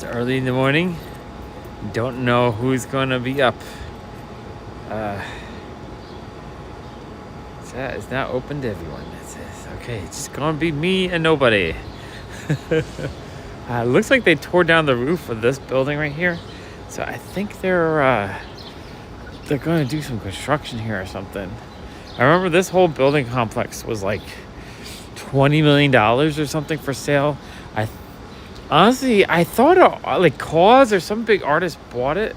It's early in the morning. Don't know who's gonna be up. It's not open to everyone. Okay, it's just gonna be me and nobody. Looks like they tore down the roof of this building right here, so I think they're going to do some construction here or something. I remember this whole building complex was like $20 million or something for sale. Honestly, I thought like Cause or some big artist bought it,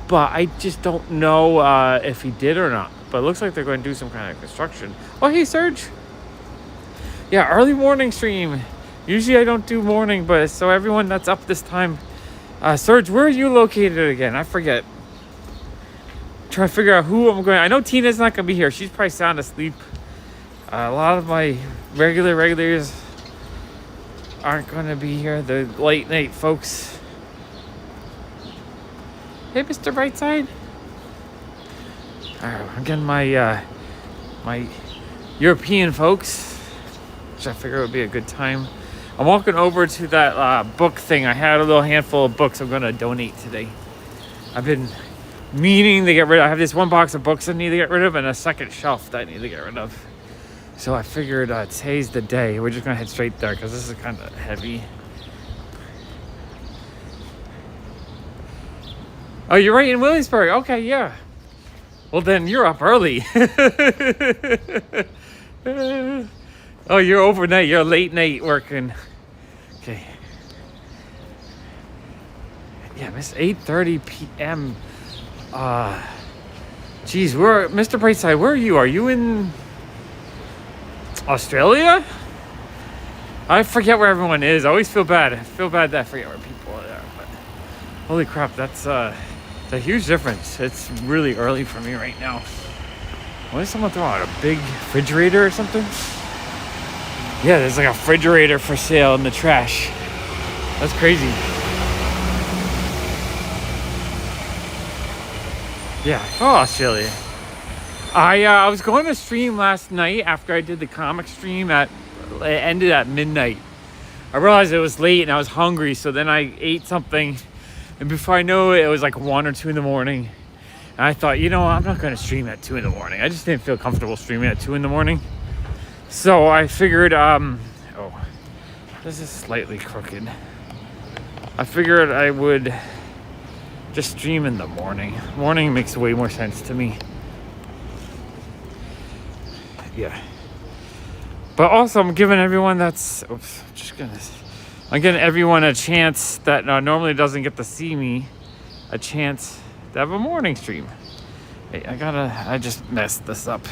but I just don't know if he did or not. But it looks like they're going to do some kind of construction. Oh, hey, Serge. Yeah, early morning stream. Usually I don't do morning, but so everyone that's up this time. Serge, where are you located again? I forget. Try to figure out who I'm going. I know Tina's not going to be here. She's probably sound asleep. A lot of my regulars aren't going to be here. The late night folks. Hey, Mr. Brightside. I'm getting my my European folks, which I figure would be a good time. I'm walking over to that book thing. I had a little handful of books I'm going to donate today. I've been meaning to get rid of. I have this one box of books I need to get rid of and a second shelf that I need to get rid of. So I figured today's the day. We're just going to head straight there because this is kind of heavy. Oh, you're right in Williamsburg. Okay, yeah. Well, then you're up early. Oh, you're overnight. You're late night working. Okay. Yeah, it's 8:30 p.m. Geez, Mr. Brightside, where are you? Are you in Australia? I forget where everyone is. I always feel bad. I feel bad that I forget where people are. But holy crap, that's a huge difference. It's really early for me right now. What did someone throw out? A big refrigerator or something? Yeah, there's like a refrigerator for sale in the trash. That's crazy. Yeah, Australia. I was going to stream last night after I did the comic stream. It ended at midnight. I realized it was late and I was hungry, so then I ate something. And before I know it, it was like 1 or 2 in the morning. And I thought, I'm not going to stream at 2 in the morning. I just didn't feel comfortable streaming at 2 in the morning. So I figured, this is slightly crooked. I figured I would just stream in the morning. Morning makes way more sense to me. Yeah. But also I'm giving everyone I'm giving everyone a chance that normally doesn't get to see me, a chance to have a morning stream. Hey, I just messed this up.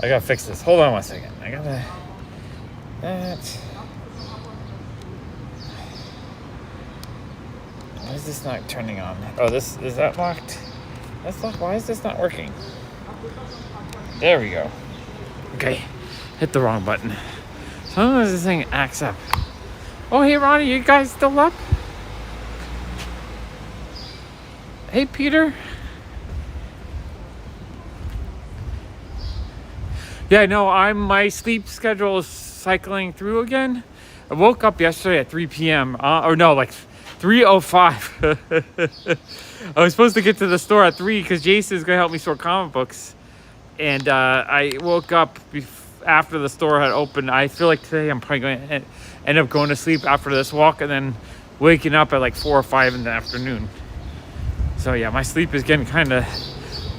I gotta fix this. Hold on one second. Why is this not turning on? Oh, is that locked? That's locked. Why is this not working? There we go. Okay. Hit the wrong button. Sometimes this thing acts up. Oh, hey, Ronnie, you guys still up? Hey, Peter. Yeah, no, my sleep schedule is cycling through again. I woke up yesterday at 3 p.m. Like 3:05. I was supposed to get to the store at 3 because Jason's going to help me sort comic books. And I woke up after the store had opened. I feel like today I'm probably going to end up going to sleep after this walk and then waking up at like 4 or 5 in the afternoon. So yeah, my sleep is getting kind of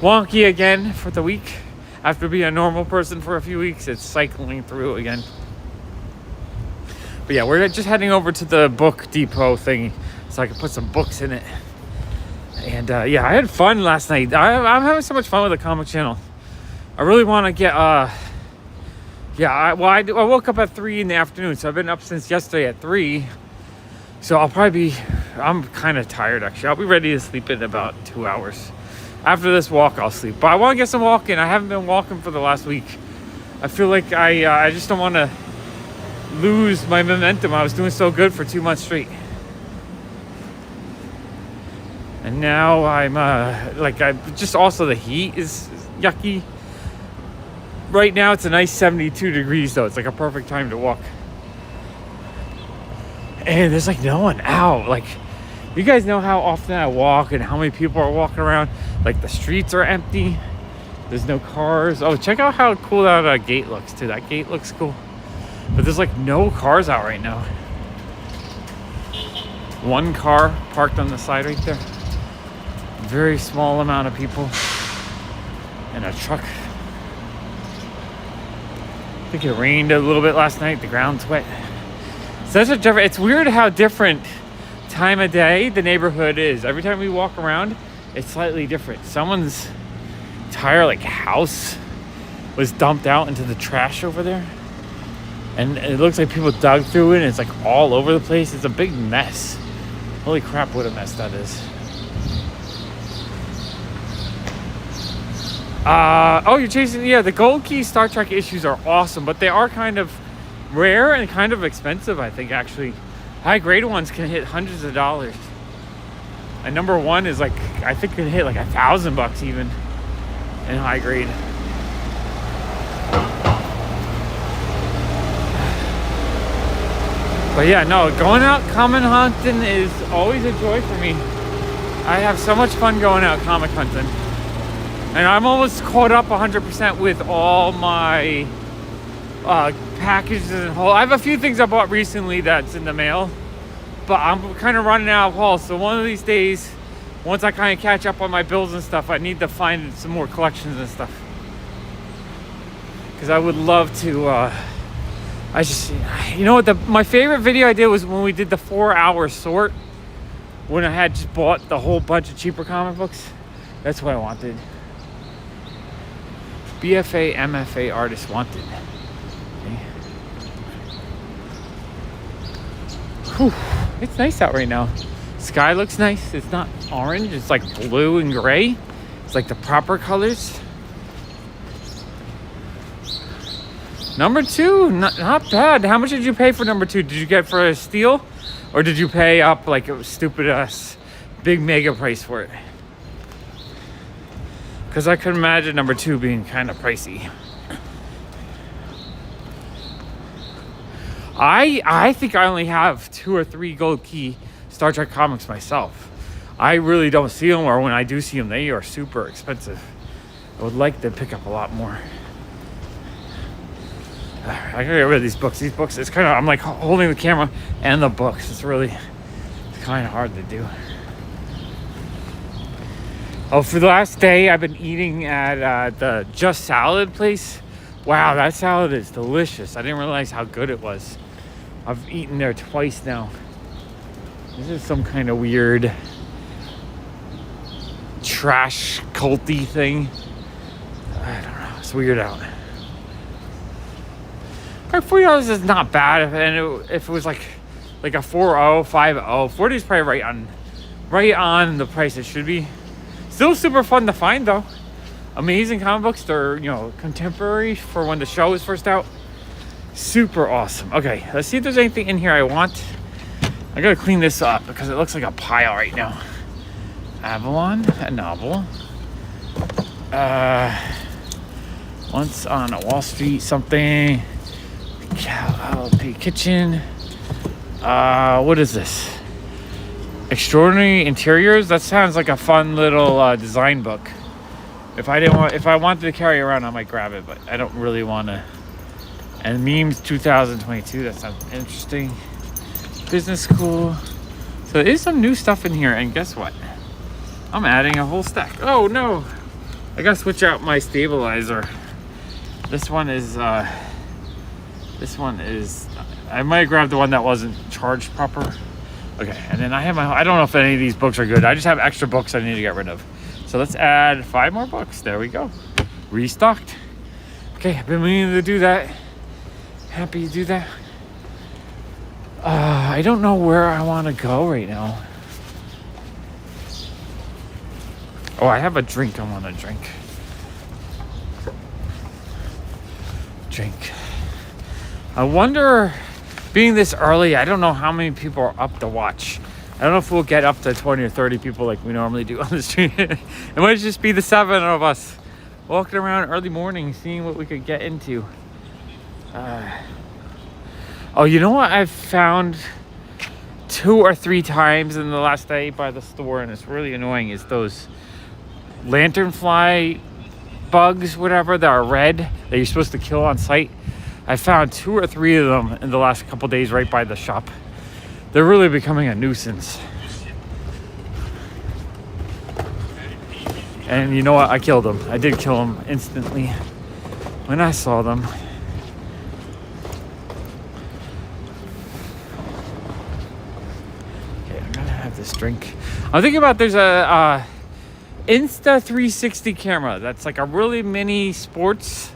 wonky again for the week. After being a normal person for a few weeks, it's cycling through again. But yeah, we're just heading over to the book depot thing so I can put some books in it. And yeah, I had fun last night. I'm having so much fun with the comic channel. I really want to get I woke up at 3 in the afternoon, so I've been up since yesterday at 3. So I'm kind of tired actually. I'll be ready to sleep in about 2 hours. After this walk, I'll sleep. But I want to get some walking. I haven't been walking for the last week. I feel like I just don't want to lose my momentum. I was doing so good for 2 months straight. And now I'm just also the heat is yucky. Right now it's a nice 72 degrees though. It's like a perfect time to walk. and there's like no one out. Like, you guys know how often I walk and how many people are walking around. Like, the streets are empty. There's no cars. Oh, check out how cool that gate looks too. That gate looks cool. But there's like no cars out right now. One car parked on the side right there. Very small amount of people. And a truck. I think it rained a little bit last night. The ground's wet. So that's a different. It's weird how different time of day the neighborhood is. Every time we walk around, it's slightly different. Someone's entire like house was dumped out into the trash over there, and it looks like people dug through it, and it's like all over the place. It's a big mess. Holy crap, what a mess that is. Oh, you're chasing, yeah, the gold key Star Trek issues are awesome, but they are kind of rare and kind of expensive, I think, actually. High grade ones can hit hundreds of dollars. And number one is like, I think can hit like $1,000 even in high grade. But yeah, no, going out comic hunting is always a joy for me. I have so much fun going out comic hunting. And I'm almost caught up 100% with all my packages and haul. I have a few things I bought recently that's in the mail, but I'm kind of running out of hauls. So one of these days, once I kind of catch up on my bills and stuff, I need to find some more collections and stuff. Because I would love to, you know what, my favorite video I did was when we did the 4-hour sort, when I had just bought the whole bunch of cheaper comic books. That's what I wanted. BFA, MFA artist wanted. Okay. Whew. It's nice out right now. Sky looks nice. It's not orange. It's like blue and gray. It's like the proper colors. Number 2, not bad. How much did you pay for number 2? Did you get for a steal? Or did you pay up like a stupid big mega price for it? Because I could imagine number 2 being kind of pricey. I think I only have 2 or 3 gold key Star Trek comics myself. I really don't see them, or when I do see them, they are super expensive. I would like to pick up a lot more. I gotta get rid of these books. These books, it's kind of, I'm like holding the camera and the books. It's kind of hard to do. Oh, for the last day, I've been eating at the Just Salad place. Wow, that salad is delicious. I didn't realize how good it was. I've eaten there twice now. This is some kind of weird trash culty thing. I don't know. It's weird out. $40 is not bad. If it was like a 4.0, 5.0, 40 is probably right on the price it should be. Still super fun to find though. Amazing comic books. They're, contemporary for when the show was first out. Super awesome. Okay, let's see if there's anything in here I want. I gotta clean this up because it looks like a pile right now. Avalon, a novel. Once on a Wall Street something. Kitchen. What is this? Extraordinary Interiors. That sounds like a fun little design book. If I wanted to carry it around, I might grab it, but I don't really want to. And Memes 2022. That sounds interesting. Business School. So there is some new stuff in here, and guess what? I'm adding a whole stack. Oh no! I gotta switch out my stabilizer. This one is. I might grab the one that wasn't charged proper. Okay, and then I don't know if any of these books are good. I just have extra books I need to get rid of. So let's add 5 more books. There we go. Restocked. Okay, I've been meaning to do that. Happy to do that. I don't know where I want to go right now. Oh, I have a drink I want to drink. I wonder, being this early, I don't know how many people are up to watch. I don't know if we'll get up to 20 or 30 people like we normally do on the street. It might just be the 7 of us walking around early morning, seeing what we could get into. Oh, you know what I've found 2 or 3 times in the last day by the store, and it's really annoying, is those lanternfly bugs, whatever, that are red that you're supposed to kill on site. I found 2 or 3 of them in the last couple days right by the shop. They're really becoming a nuisance. And you know what? I killed them. I did kill them instantly when I saw them. Okay, I'm gonna have this drink. I'm thinking about, there's a Insta360 camera that's like a really mini sports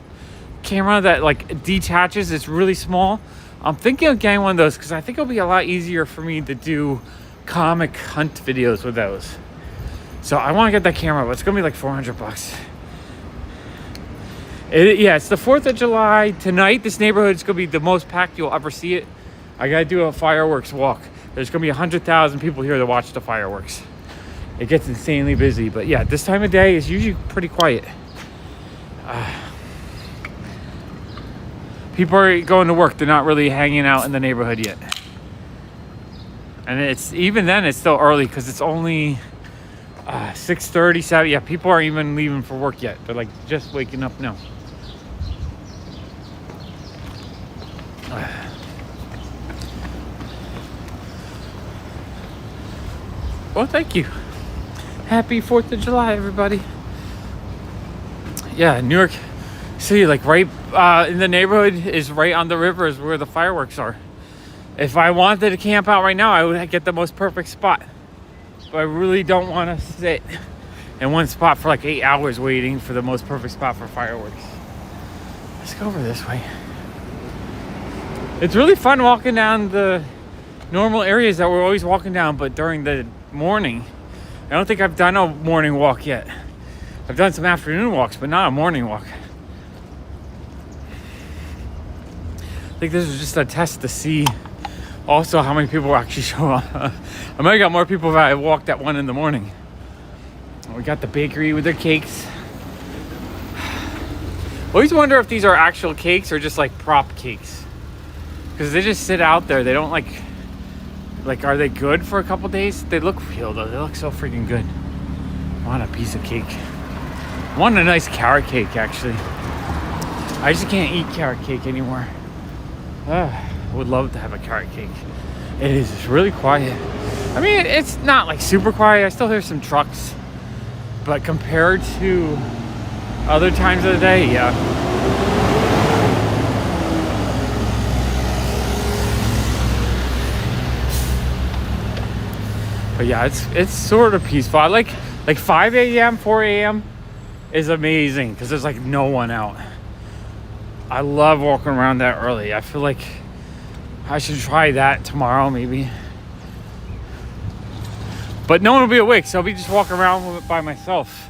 camera that like detaches. It's really small. I'm thinking of getting one of those because I think it'll be a lot easier for me to do comic hunt videos with those. So I want to get that camera, but it's gonna be like $400. Yeah, it's the 4th of July tonight. This neighborhood is gonna be the most packed you'll ever see it. I gotta do a fireworks walk. There's gonna be 100,000 people here to watch the fireworks. It gets insanely busy, but yeah, this time of day is usually pretty quiet. People are going to work. They're not really hanging out in the neighborhood yet. And it's, even then, it's still early because it's only 6:30, 7. Yeah, people aren't even leaving for work yet. They're like just waking up now. Well, thank you. Happy 4th of July, everybody. Yeah, New York City, like right in the neighborhood is right on the river is where the fireworks are. If I wanted to camp out right now, I would get the most perfect spot. But I really don't want to sit in one spot for like 8 hours waiting for the most perfect spot for fireworks. Let's go over this way. It's really fun walking down the normal areas that we're always walking down, but during the morning. I don't think I've done a morning walk yet. I've done some afternoon walks, but not a morning walk. I think this is just a test to see also how many people actually show up. I might have got more people if I walked at 1 in the morning. We got the bakery with their cakes. I always wonder if these are actual cakes or just like prop cakes. Because they just sit out there. They don't like, are they good for a couple days? They look real though. They look so freaking good. I want a piece of cake. I want a nice carrot cake actually. I just can't eat carrot cake anymore. I would love to have a carrot cake. It is. It's really quiet. I mean, it's not like super quiet. I still hear some trucks. But compared to other times of the day, yeah. But yeah, it's sort of peaceful. I like 5 a.m., 4 a.m. is amazing because there's like no one out. I love walking around that early. I feel like I should try that tomorrow maybe. But no one will be awake, so I'll be just walking around by myself.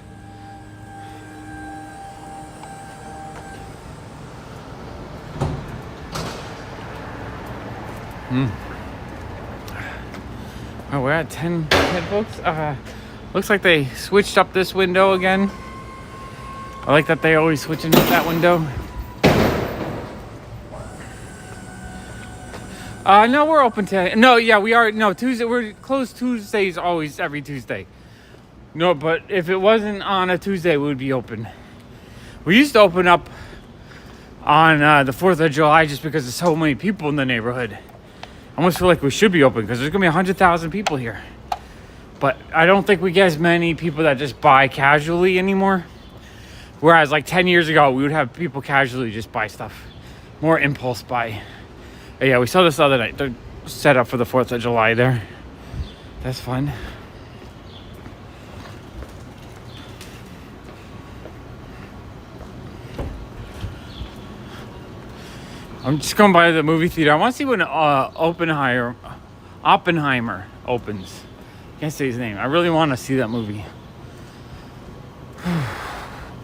Oh, we're at 10 folks. Looks like they switched up this window again. I like that they always switch into that window. No, we're open today. No, yeah, we are. No, Tuesday. We're closed Tuesdays always, every Tuesday. No, but if it wasn't on a Tuesday, we would be open. We used to open up on the 4th of July just because there's so many people in the neighborhood. I almost feel like we should be open because there's going to be 100,000 people here. But I don't think we get as many people that just buy casually anymore. Whereas like 10 years ago, we would have people casually just buy stuff. More impulse buy. But yeah, we saw this the other night. They're set up for the 4th of July there. That's fun. I'm just going by the movie theater. I want to see when Oppenheimer opens. Can't say his name. I really want to see that movie.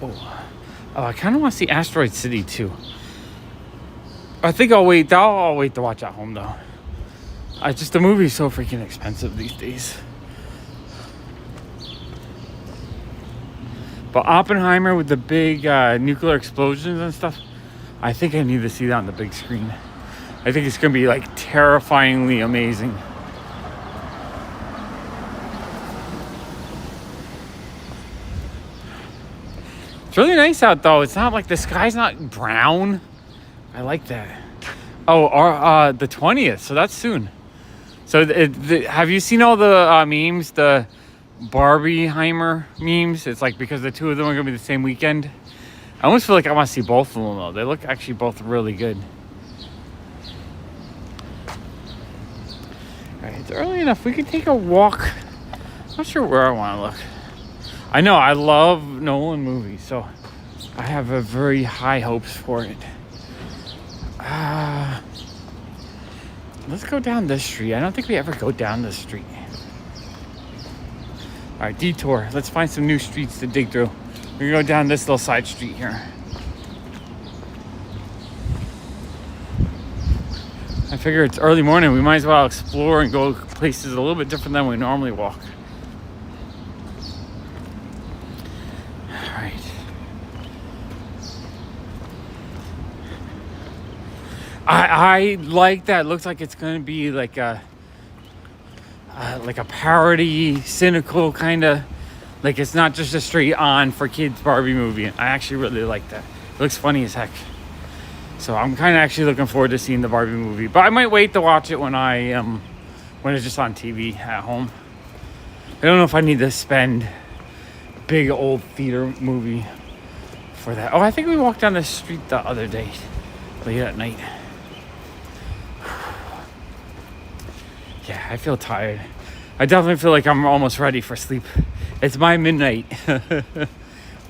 Oh, I kind of want to see Asteroid City too. I think I'll wait. I'll wait to watch at home though. The movie's so freaking expensive these days. But Oppenheimer with the big nuclear explosions and stuff, I think I need to see that on the big screen. I think it's gonna be like terrifyingly amazing. It's really nice out though. It's not like the sky's not brown. I like that. Oh, the 20th. So that's soon. So have you seen all the memes? The Barbieheimer memes? It's like because the two of them are gonna be the same weekend. I almost feel like I want to see both of them though. They look actually both really good. All right, it's early enough. We can take a walk. I'm not sure where I want to look. I know I love Nolan movies, so I have a very high hopes for it. Let's go down this street. I don't think we ever go down this street. All right, detour. Let's find some new streets to dig through. We're gonna go down this little side street here. I figure it's early morning. We might as well explore and go places a little bit different than we normally walk. All right. I like that. It looks like it's gonna be like a parody, cynical kind of, like it's not just a straight on for kids Barbie movie. I actually really like that. It looks funny as heck. So I'm kind of actually looking forward to seeing the Barbie movie, but I might wait to watch it when it's just on TV at home. I don't know if I need to spend a big old theater movie for that. Oh, I think we walked down the street the other day, late at night. Yeah, I feel tired. I definitely feel like I'm almost ready for sleep. It's my midnight.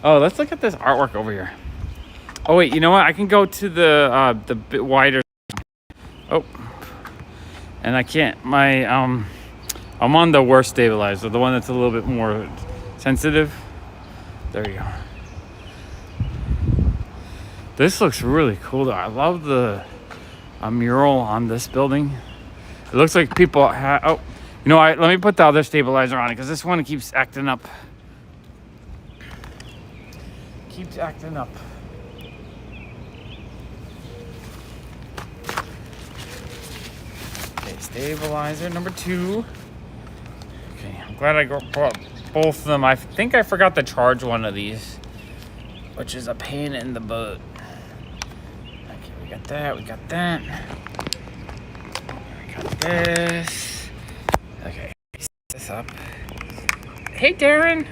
Oh, let's look at this artwork over here. Oh wait, you know what? I can go to the bit wider. Oh, and I can't. I'm on the worst stabilizer, the one that's a little bit more sensitive. There you go. This looks really cool though. I love the mural on this building. It looks like people have. Oh, you know what? Let me put the other stabilizer on it because this one keeps acting up. Keeps acting up. Okay, stabilizer number 2. Okay, I'm glad I brought both of them. I think I forgot to charge one of these, which is a pain in the butt. Okay, we got that. We got that. We got this. Okay, set this up. Hey, Darren.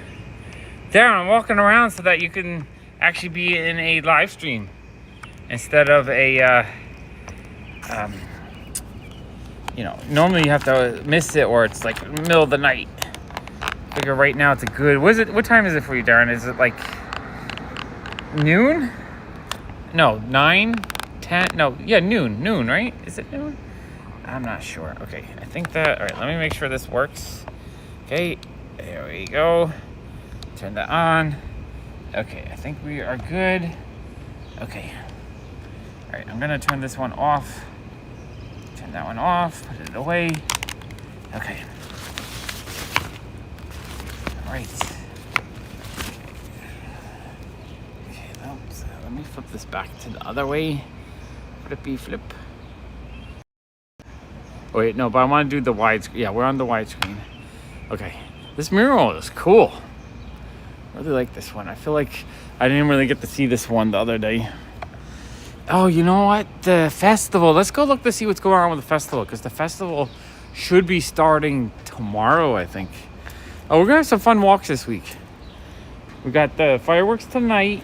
Darren, I'm walking around so that you can actually be in a live stream instead of a, normally you have to miss it or it's like middle of the night. I figure right now it's a good, what time is it for you, Darren? Is it like noon? No, 9, 10, no, yeah, noon, right? Is it noon? I'm not sure. Okay, I think that, all right, let me make sure this works. Okay, there we go. Turn that on. Okay, I think we are good. Okay. All right, I'm gonna turn this one off. Turn that one off, put it away. Okay. All right. Okay, let me flip this back to the other way. Flippy flip. Oh, wait, no, but I want to do the wide screen. Yeah, we're on the widescreen. Okay. This mural is cool. I really like this one. I feel like I didn't really get to see this one the other day. Oh, you know what? The festival. Let's go look to see what's going on with the festival, because the festival should be starting tomorrow, I think. Oh, we're going to have some fun walks this week. We got the fireworks tonight.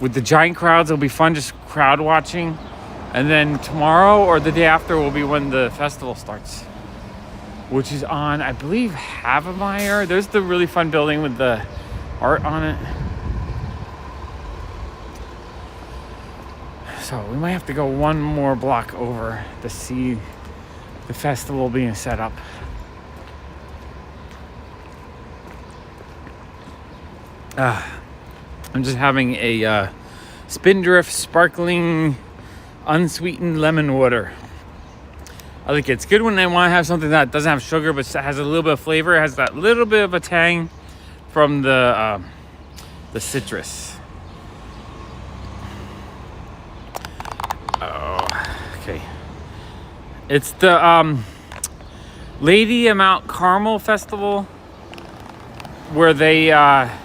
With the giant crowds, it'll be fun just crowd watching. And then tomorrow or the day after will be when the festival starts, which is on, I believe, Havemeyer. There's the really fun building with the art on it. So we might have to go one more block over to see the festival being set up. I'm just having a Spindrift sparkling unsweetened lemon water. I think it's good when I want to have something that doesn't have sugar but has a little bit of flavor. It has that little bit of a tang from the citrus. Oh, okay. It's the Lady of Mount Carmel Festival. where they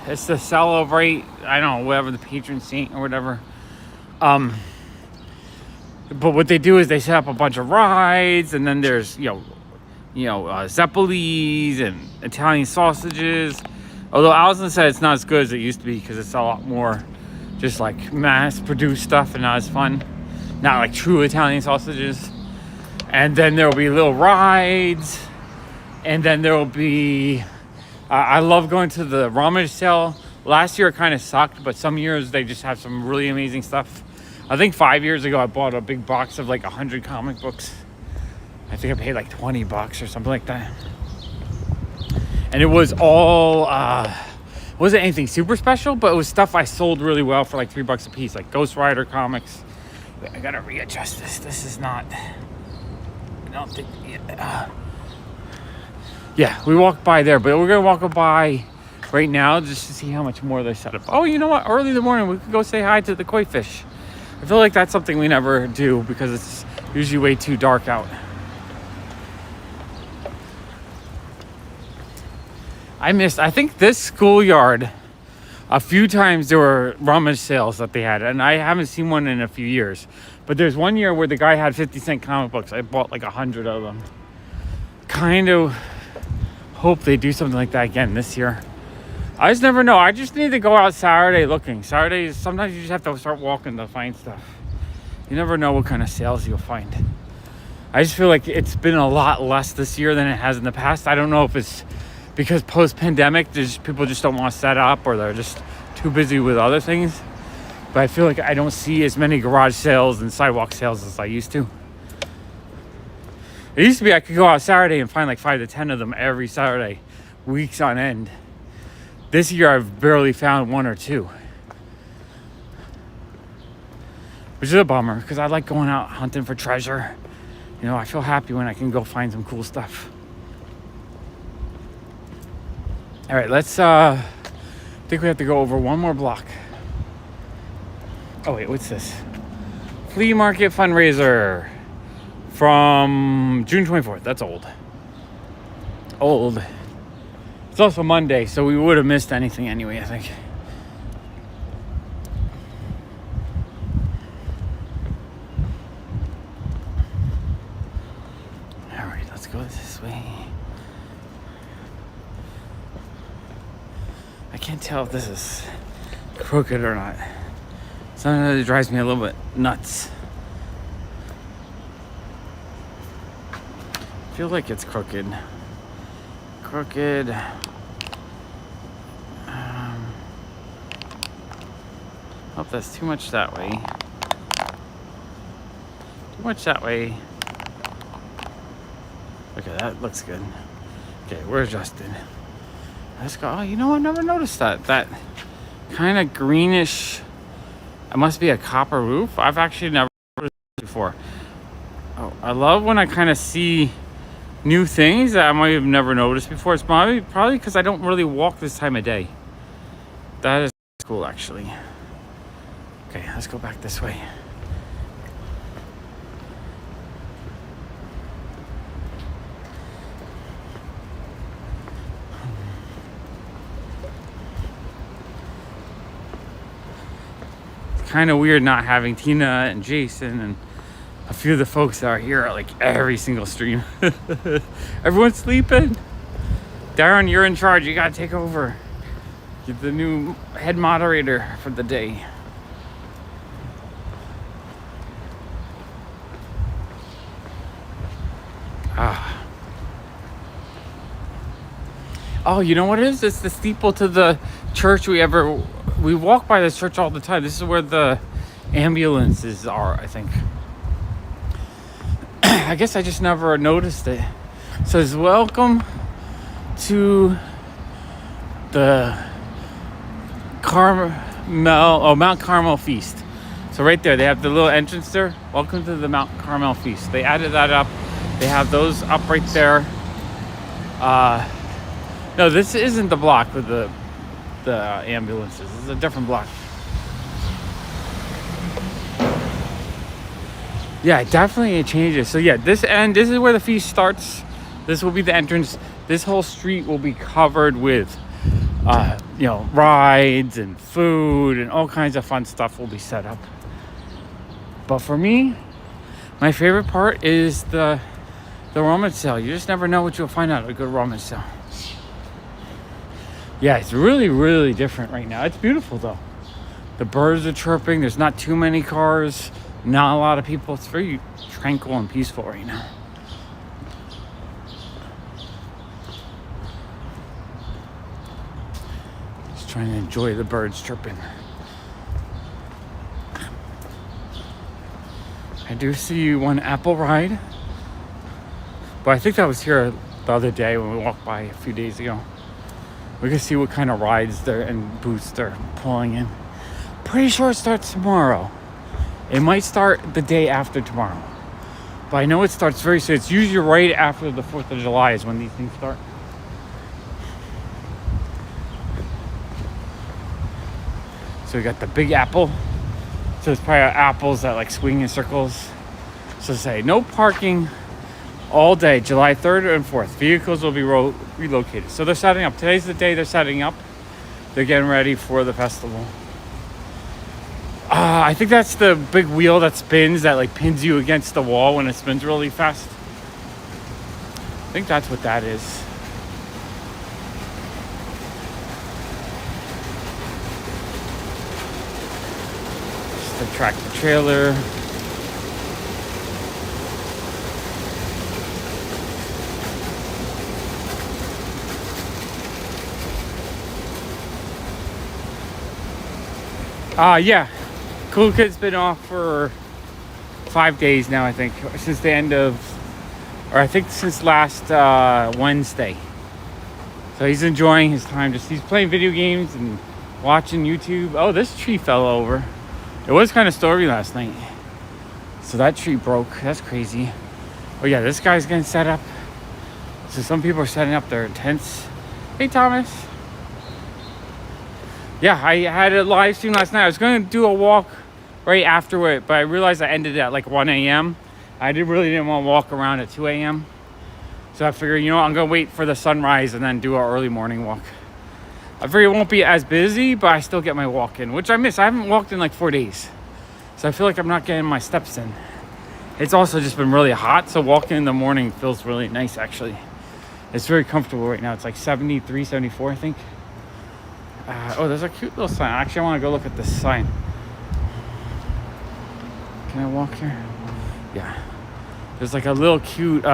it's to celebrate, I don't know, whatever, the patron saint or whatever. But what they do is they set up a bunch of rides, and then there's Zeppelis and Italian sausages. Although Allison said it's not as good as it used to be because it's a lot more just like mass-produced stuff and not as fun. Not like true Italian sausages. And then there will be little rides. And then there will be... I love going to the rummage sale. Last year it kind of sucked, but some years they just have some really amazing stuff. I think 5 years ago I bought a big box of like 100 comic books. I think I paid like $20 or something like that. And it was all, wasn't anything super special, but it was stuff I sold really well for like $3 a piece, like Ghost Rider comics. Wait, I gotta readjust this. This is not, I don't think, yeah, we walked by there, but we're gonna walk by right now just to see how much more they set up. Oh, you know what? Early in the morning, we could go say hi to the koi fish. I feel like that's something we never do because it's usually way too dark out. I think this schoolyard, a few times there were rummage sales that they had, and I haven't seen one in a few years. But there's one year where the guy had 50-cent comic books. I bought like 100 of them. Kind of hope they do something like that again this year. I just never know. I just need to go out Saturday looking. Saturdays, sometimes you just have to start walking to find stuff. You never know what kind of sales you'll find. I just feel like it's been a lot less this year than it has in the past. I don't know if it's because post-pandemic, people just don't want to set up, or they're just too busy with other things. But I feel like I don't see as many garage sales and sidewalk sales as I used to. It used to be I could go out Saturday and find like 5 to 10 of them every Saturday, weeks on end. This year I've barely found 1 or 2. Which is a bummer, because I like going out hunting for treasure. You know, I feel happy when I can go find some cool stuff. All right, let's, I think we have to go over one more block. Oh wait, what's this? Flea market fundraiser from June 24th. That's old. It's also Monday, so we would have missed anything anyway, I think. All right, let's go this way. I can't tell if this is crooked or not. Sometimes it drives me a little bit nuts. I feel like it's crooked. Hope that's too much that way. Okay, that looks good. Okay, we're adjusted. Let's go. Oh, you know what? I never noticed that. That kind of greenish. It must be a copper roof. I've actually never noticed it before. Oh, I love when I kind of see new things that I might have never noticed before. It's probably because I don't really walk this time of day. That is cool, actually. Okay, let's go back this way. Kind of weird not having Tina and Jason and a few of the folks that are here at like every single stream. Everyone's sleeping. Darren, you're in charge. You gotta take over. You're the new head moderator for the day. Oh, you know what it is? It's the steeple to the church we walk by this church all the time. This is where the ambulances are, I think. I guess I just never noticed it. It says, welcome to the Mount Carmel Feast. So right there, they have the little entrance there. Welcome to the Mount Carmel Feast. They added that up. They have those up right there. No, this isn't the block with the ambulances. This is a different block. Yeah, definitely it changes. So yeah, this is where the feast starts. This will be the entrance. This whole street will be covered with rides and food and all kinds of fun stuff will be set up. But for me, my favorite part is the rummage sale. You just never know what you'll find at a good rummage sale. Yeah, it's really, really different right now. It's beautiful though. The birds are chirping. There's not too many cars. Not a lot of people. It's very tranquil and peaceful right now. Just trying to enjoy the birds chirping. I do see one apple ride, but I think that was here the other day when we walked by a few days ago. We can see what kind of rides there and booths they're pulling in. Pretty sure it starts tomorrow. It might start the day after tomorrow, but I know it starts very soon. It's usually right after the 4th of July is when these things start. So we got the Big Apple. So it's probably apples that like swing in circles. So say no parking all day, July 3rd and 4th. Vehicles will be relocated. So they're setting up. Today's the day they're setting up. They're getting ready for the festival. I think that's the big wheel that spins, that like pins you against the wall when it spins really fast. I think that's what that is. Just a tractor trailer. Yeah. Cool Kid's been off for 5 days now, I think, since the end of, or I think since last Wednesday. So he's enjoying his time. He's playing video games and watching YouTube. Oh, this tree fell over. It was kind of stormy last night. So that tree broke. That's crazy. Oh yeah, this guy's getting set up. So some people are setting up their tents. Hey, Thomas. Yeah, I had a live stream last night. I was going to do a walk right after it, but I realized I ended at like 1 a.m. I really didn't want to walk around at 2 a.m. So I figured, I'm going to wait for the sunrise and then do an early morning walk. I figure it won't be as busy, but I still get my walk in, which I miss. I haven't walked in like 4 days. So I feel like I'm not getting my steps in. It's also just been really hot, so walking in the morning feels really nice, actually. It's very comfortable right now. It's like 73, 74, I think. Oh, there's a cute little sign. Actually, I want to go look at this sign. Can I walk here? Yeah. There's like a little cute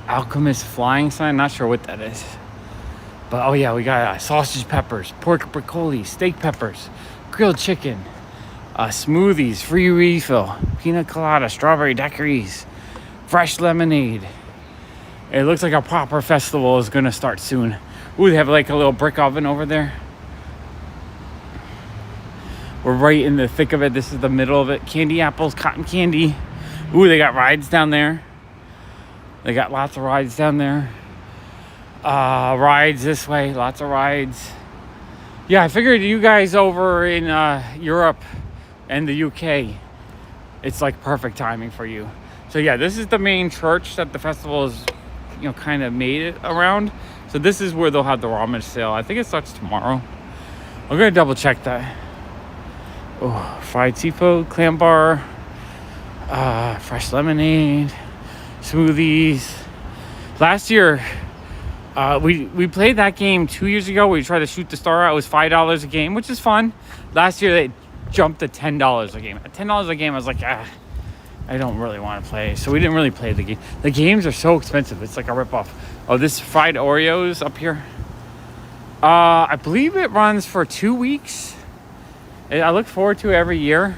alchemist flying sign. Not sure what that is. But oh yeah, we got sausage peppers, pork broccoli, steak peppers, grilled chicken, smoothies, free refill, pina colada, strawberry daiquiris, fresh lemonade. It looks like a proper festival is going to start soon. Ooh, they have like a little brick oven over there. We're right in the thick of it. This is the middle of it. Candy apples, cotton candy. Ooh, they got rides down there. They got lots of rides down there. Rides this way, lots of rides. Yeah, I figured you guys over in Europe and the UK, it's like perfect timing for you. So yeah, this is the main church that the festival is, kind of made it around. So this is where they'll have the rummage sale. I think it starts tomorrow. I'm gonna double check that. Oh, fried seafood, clam bar, fresh lemonade, smoothies. Last year, we played that game 2 years ago. We tried to shoot the star out. It was $5 a game, which is fun. Last year they jumped to $10 a game. At $10 a game, I was like, I don't really want to play. So we didn't really play the game. The games are so expensive. It's like a ripoff. Oh, this fried Oreos up here. I believe it runs for 2 weeks. I look forward to it every year.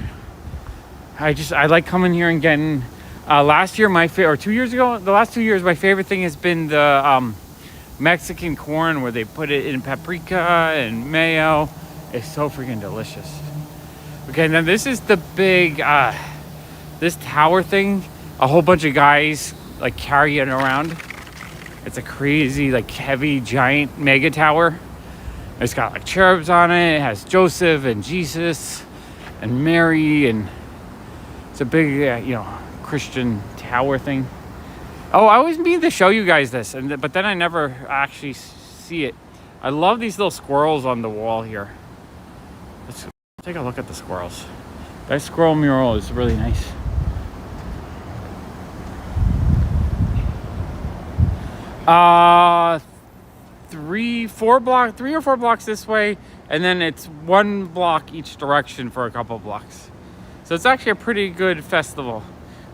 I like coming here and getting. Last year, or 2 years ago, the last 2 years, my favorite thing has been the Mexican corn where they put it in paprika and mayo. It's so freaking delicious. Okay, now this is the big, this tower thing. A whole bunch of guys like carry it around. It's a crazy, like heavy, giant mega tower. It's got like cherubs on it. It has Joseph and Jesus and Mary, and it's a big, Christian tower thing. Oh, I always mean to show you guys this, but then I never actually see it. I love these little squirrels on the wall here. Let's take a look at the squirrels. That squirrel mural is really nice. Three or four blocks this way, and then it's one block each direction for a couple blocks. So it's actually a pretty good festival,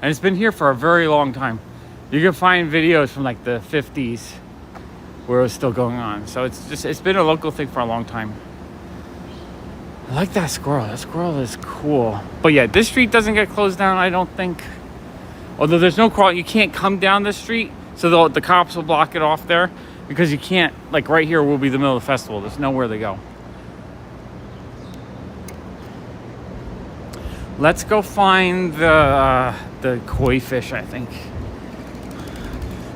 and it's been here for a very long time. You can find videos from like the 50s where it was still going on. So it's been a local thing for a long time. I like that squirrel. That squirrel is cool. But yeah, this street doesn't get closed down, I don't think. Although there's no crawl, you can't come down this street, so the cops will block it off there, because you can't, like right here will be the middle of the festival. There's nowhere to go. Let's go find the koi fish, I think.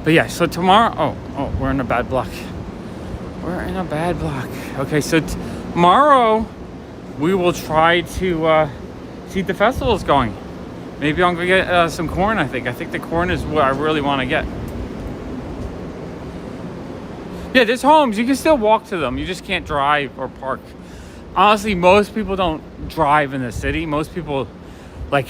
But yeah, so tomorrow, oh, we're in a bad block. We're in a bad block. Okay, so tomorrow we will try to see if the festival's going. Maybe I'm gonna get some corn, I think. I think the corn is what I really want to get. Yeah, there's homes. You can still walk to them. You just can't drive or park. Honestly, most people don't drive in the city. Most people, like,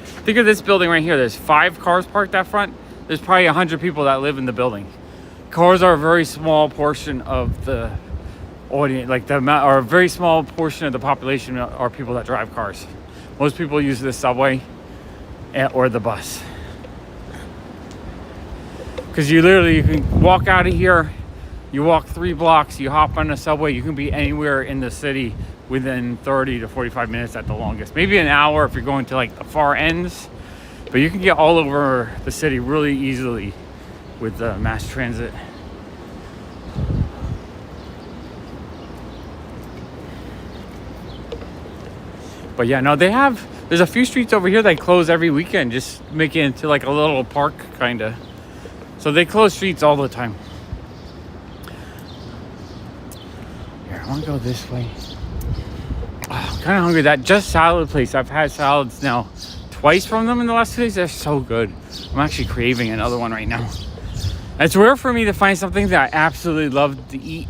think of this building right here. There's 5 cars parked out front. There's probably 100 people that live in the building. Cars are a very small portion of the audience, like or a very small portion of the population are people that drive cars. Most people use the subway or the bus. Because you can walk out of here, you walk 3 blocks, you hop on the subway, you can be anywhere in the city within 30 to 45 minutes at the longest. Maybe an hour if you're going to like the far ends. But you can get all over the city really easily with mass transit. But yeah, no, there's a few streets over here that close every weekend, just make it into like a little park kind of. So they close streets all the time. Here, I want to go this way. Oh, I'm kind of hungry. That Just Salad place, I've had salads now twice from them in the last 2 days. They're so good. I'm actually craving another one right now. It's rare for me to find something that I absolutely love to eat,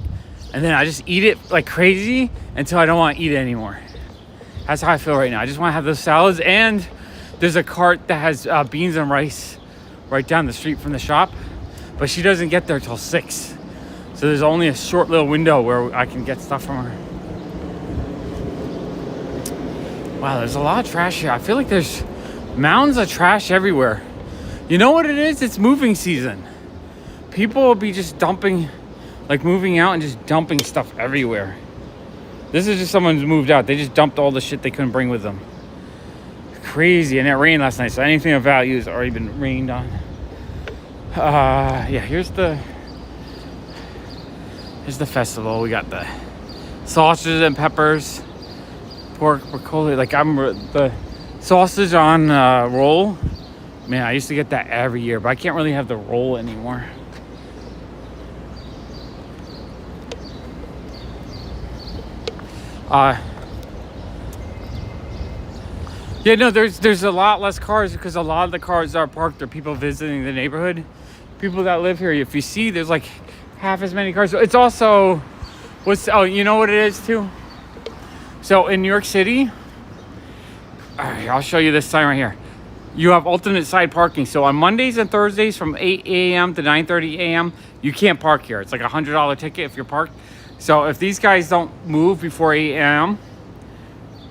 and then I just eat it like crazy until I don't want to eat it anymore. That's how I feel right now. I just want to have those salads, and there's a cart that has beans and rice right down the street from the shop, but she doesn't get there till 6. So there's only a short little window where I can get stuff from her. Wow, there's a lot of trash here. I feel like there's mounds of trash everywhere. You know what it is? It's moving season. People will be just dumping, like moving out and just dumping stuff everywhere. This is just someone who's moved out. They just dumped all the shit they couldn't bring with them. Crazy. And it rained last night, so anything of value has already been rained on. Yeah, here's the festival. We got the sausages and peppers, pork, broccoli. Like the sausage on roll. Man, I used to get that every year, but I can't really have the roll anymore. Yeah, no, there's a lot less cars because a lot of the cars are parked are people visiting the neighborhood. People that live here, if you see, there's like half as many cars. So it's also, you know what it is too? So in New York City, all right, I'll show you this sign right here. You have alternate side parking. So on Mondays and Thursdays from 8 a.m. to 9:30 a.m., you can't park here. It's like a $100 ticket if you're parked. So if these guys don't move before 8 a.m.,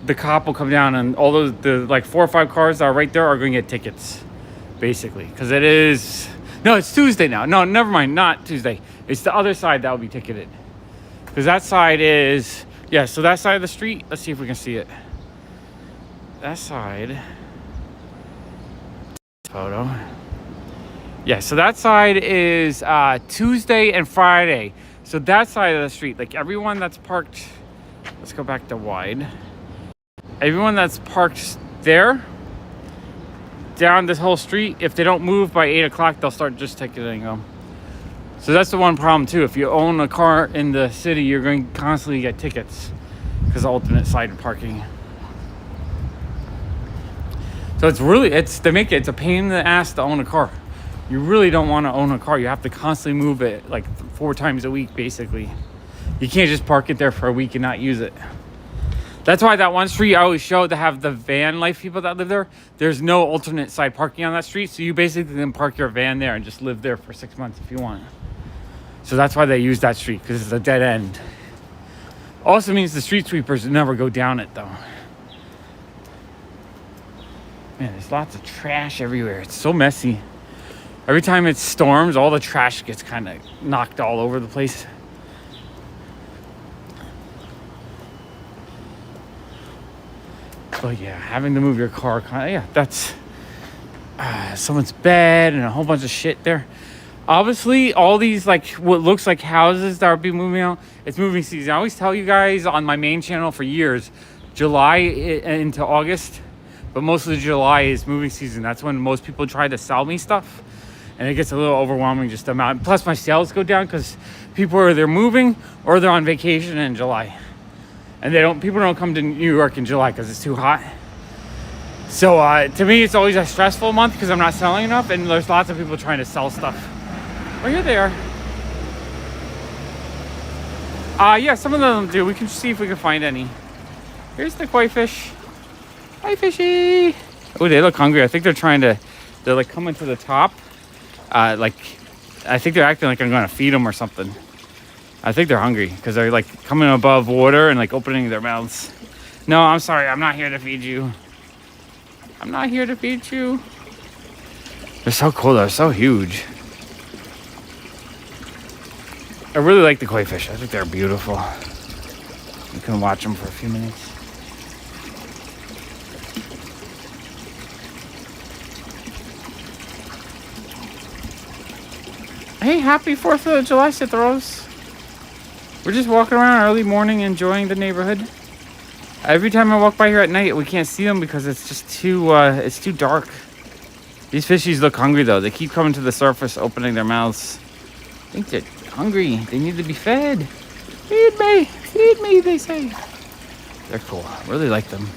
the cop will come down, and all the like 4 or 5 cars that are right there are going to get tickets, basically. Because it's Tuesday now. No, never mind, not Tuesday. It's the other side that will be ticketed. Because that side is, yeah, so that side of the street, let's see if we can see it. That side, photo. Yeah, so that side is Tuesday and Friday. So that side of the street, like everyone that's parked, let's go back to wide. Everyone that's parked there, down this whole street, if they don't move by 8 o'clock, they'll start just ticketing them. So that's the one problem too. If you own a car in the city, you're going to constantly get tickets because of alternate side parking. So it's a pain in the ass to own a car. You really don't want to own a car. You have to constantly move it like 4 times a week, basically. You can't just park it there for a week and not use it. That's why that one street I always show to have the van life people that live there, there's no alternate side parking on that street. So you basically can park your van there and just live there for 6 months if you want. So that's why they use that street, because it's a dead end. Also means the street sweepers never go down it though. Man, there's lots of trash everywhere. It's so messy. Every time it storms, all the trash gets kind of knocked all over the place. But yeah, having to move your car, that's someone's bed and a whole bunch of shit there. Obviously, all these like what looks like houses that are being moving out, it's moving season. I always tell you guys on my main channel for years, July into August, but mostly July is moving season. That's when most people try to sell me stuff, and it gets a little overwhelming just the amount. Plus, my sales go down because people are either moving or they're on vacation in July. And people don't come to New York in July because it's too hot. So to me, it's always a stressful month because I'm not selling enough, and there's lots of people trying to sell stuff. Well, here they are. Yeah, some of them do. We can see if we can find any. Here's the koi fish. Hi, fishy. Oh, they look hungry. I think they're like coming to the top. I think they're acting like I'm going to feed them or something. I think they're hungry because they're like coming above water and like opening their mouths. No, I'm sorry. I'm not here to feed you. I'm not here to feed you. They're so cool. They're so huge. I really like the koi fish. I think they're beautiful. You can watch them for a few minutes. Hey, happy 4th of July, Citros. We're just walking around early morning, enjoying the neighborhood. Every time I walk by here at night, we can't see them because it's just too dark. These fishies look hungry though. They keep coming to the surface, opening their mouths. I think they're hungry. They need to be fed. Feed me, they say. They're cool. I really like them.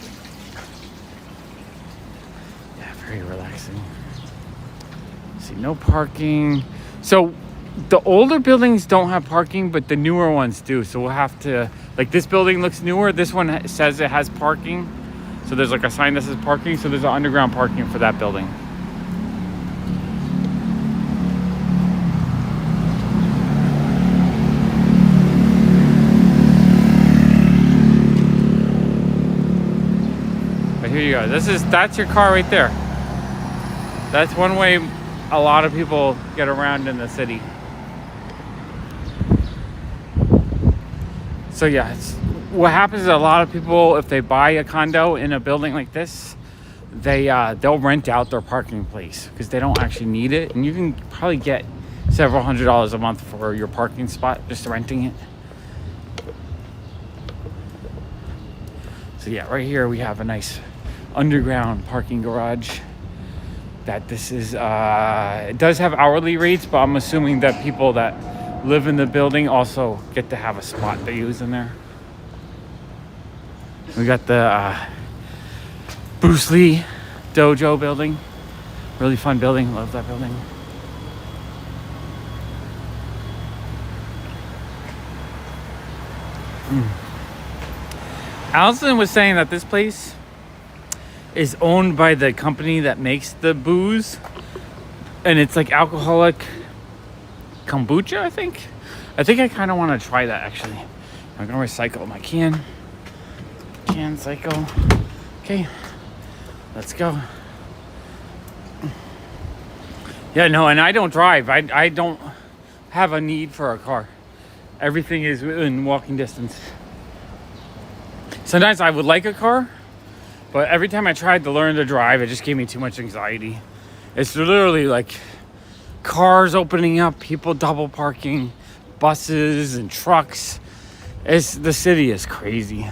Yeah, very relaxing. See, no parking. So the older buildings don't have parking, but the newer ones do. So we'll have to, like this building looks newer. This one says it has parking. So there's like a sign that says parking. So there's an underground parking for that building. But here you go. That's your car right there. That's one way a lot of people get around in the city. So yeah, what happens is a lot of people, if they buy a condo in a building like this, they'll rent out their parking place because they don't actually need it, and you can probably get several $100s a month for your parking spot just renting it. So yeah, right here we have a nice underground parking garage. That this is it does have hourly rates, but I'm assuming that people that live in the building also get to have a spot they use in there. We got the Bruce Lee Dojo building. Really fun building. Love that building. Allison was saying that this place is owned by the company that makes the booze, and it's like alcoholic kombucha. I think I kind of want to try that actually. I'm gonna recycle my can cycle. Okay, let's go. Yeah, no, and I don't drive. I don't have a need for a car. Everything is within walking distance. Sometimes I would like a car, but every time I tried to learn to drive, it just gave me too much anxiety. It's literally like cars opening up, people double parking, buses and trucks. The city is crazy.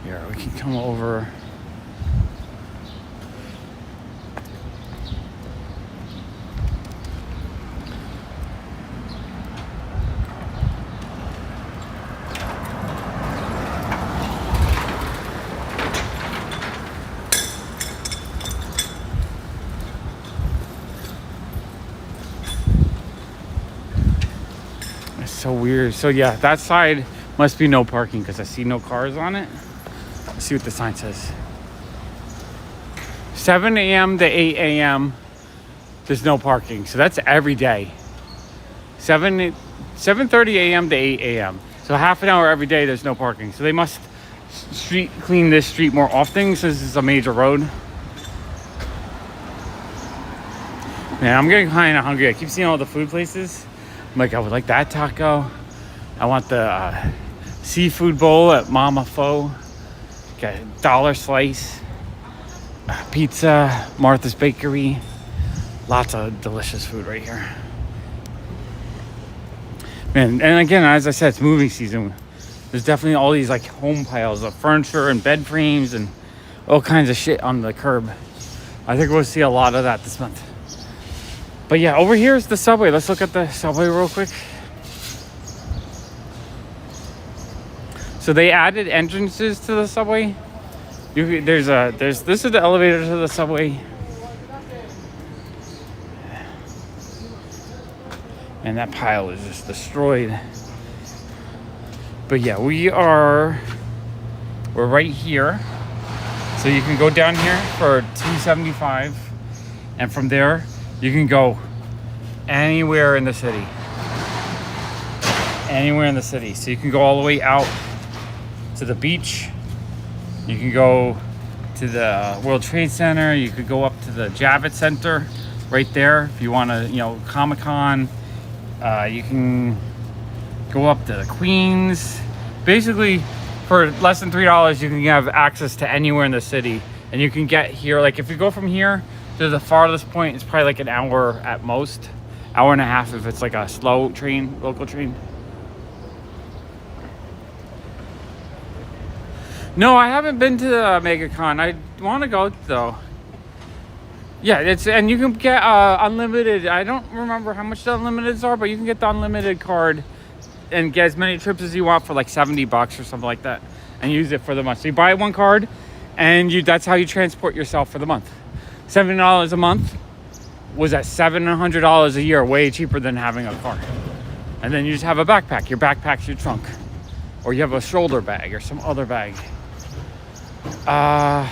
Here, we can come over. That's so weird. So yeah, that side must be no parking because I see no cars on it. Let's see what the sign says. 7 a.m. to 8 a.m. there's no parking. So that's every day. 7:30 a.m. to 8 a.m. So half an hour every day there's no parking. So they must street clean this street more often since it's a major road. Man, I'm getting kind of hungry. I keep seeing all the food places. I'm like, I would like that taco. I want the seafood bowl at Mama Pho. Got a dollar slice. Pizza, Martha's Bakery. Lots of delicious food right here. Man, and again, as I said, it's moving season. There's definitely all these like home piles of furniture and bed frames and all kinds of shit on the curb. I think we'll see a lot of that this month. But yeah, over here is the subway. Let's look at the subway real quick. So they added entrances to the subway. This is the elevator to the subway. And that pile is just destroyed. But yeah, we're right here. So you can go down here for $2.75, and from there you can go anywhere in the city. Anywhere in the city. So you can go all the way out to the beach. You can go to the World Trade Center. You could go up to the Javits Center right there if you want to, Comic-Con. You can go up to the Queens. Basically, for less than $3, you can have access to anywhere in the city. And you can get here, like if you go from here to the farthest point, it's probably like an hour at most. Hour and a half if it's like a slow train, local train. No, I haven't been to the MegaCon. I want to go though. Yeah, and you can get unlimited. I don't remember how much the unlimiteds are, but you can get the unlimited card and get as many trips as you want for like $70 or something like that, and use it for the month. So you buy one card, and that's how you transport yourself for the month. $70 a month was at $700 a year, way cheaper than having a car. And then you just have a backpack. Your backpack's your trunk, or you have a shoulder bag or some other bag. I'm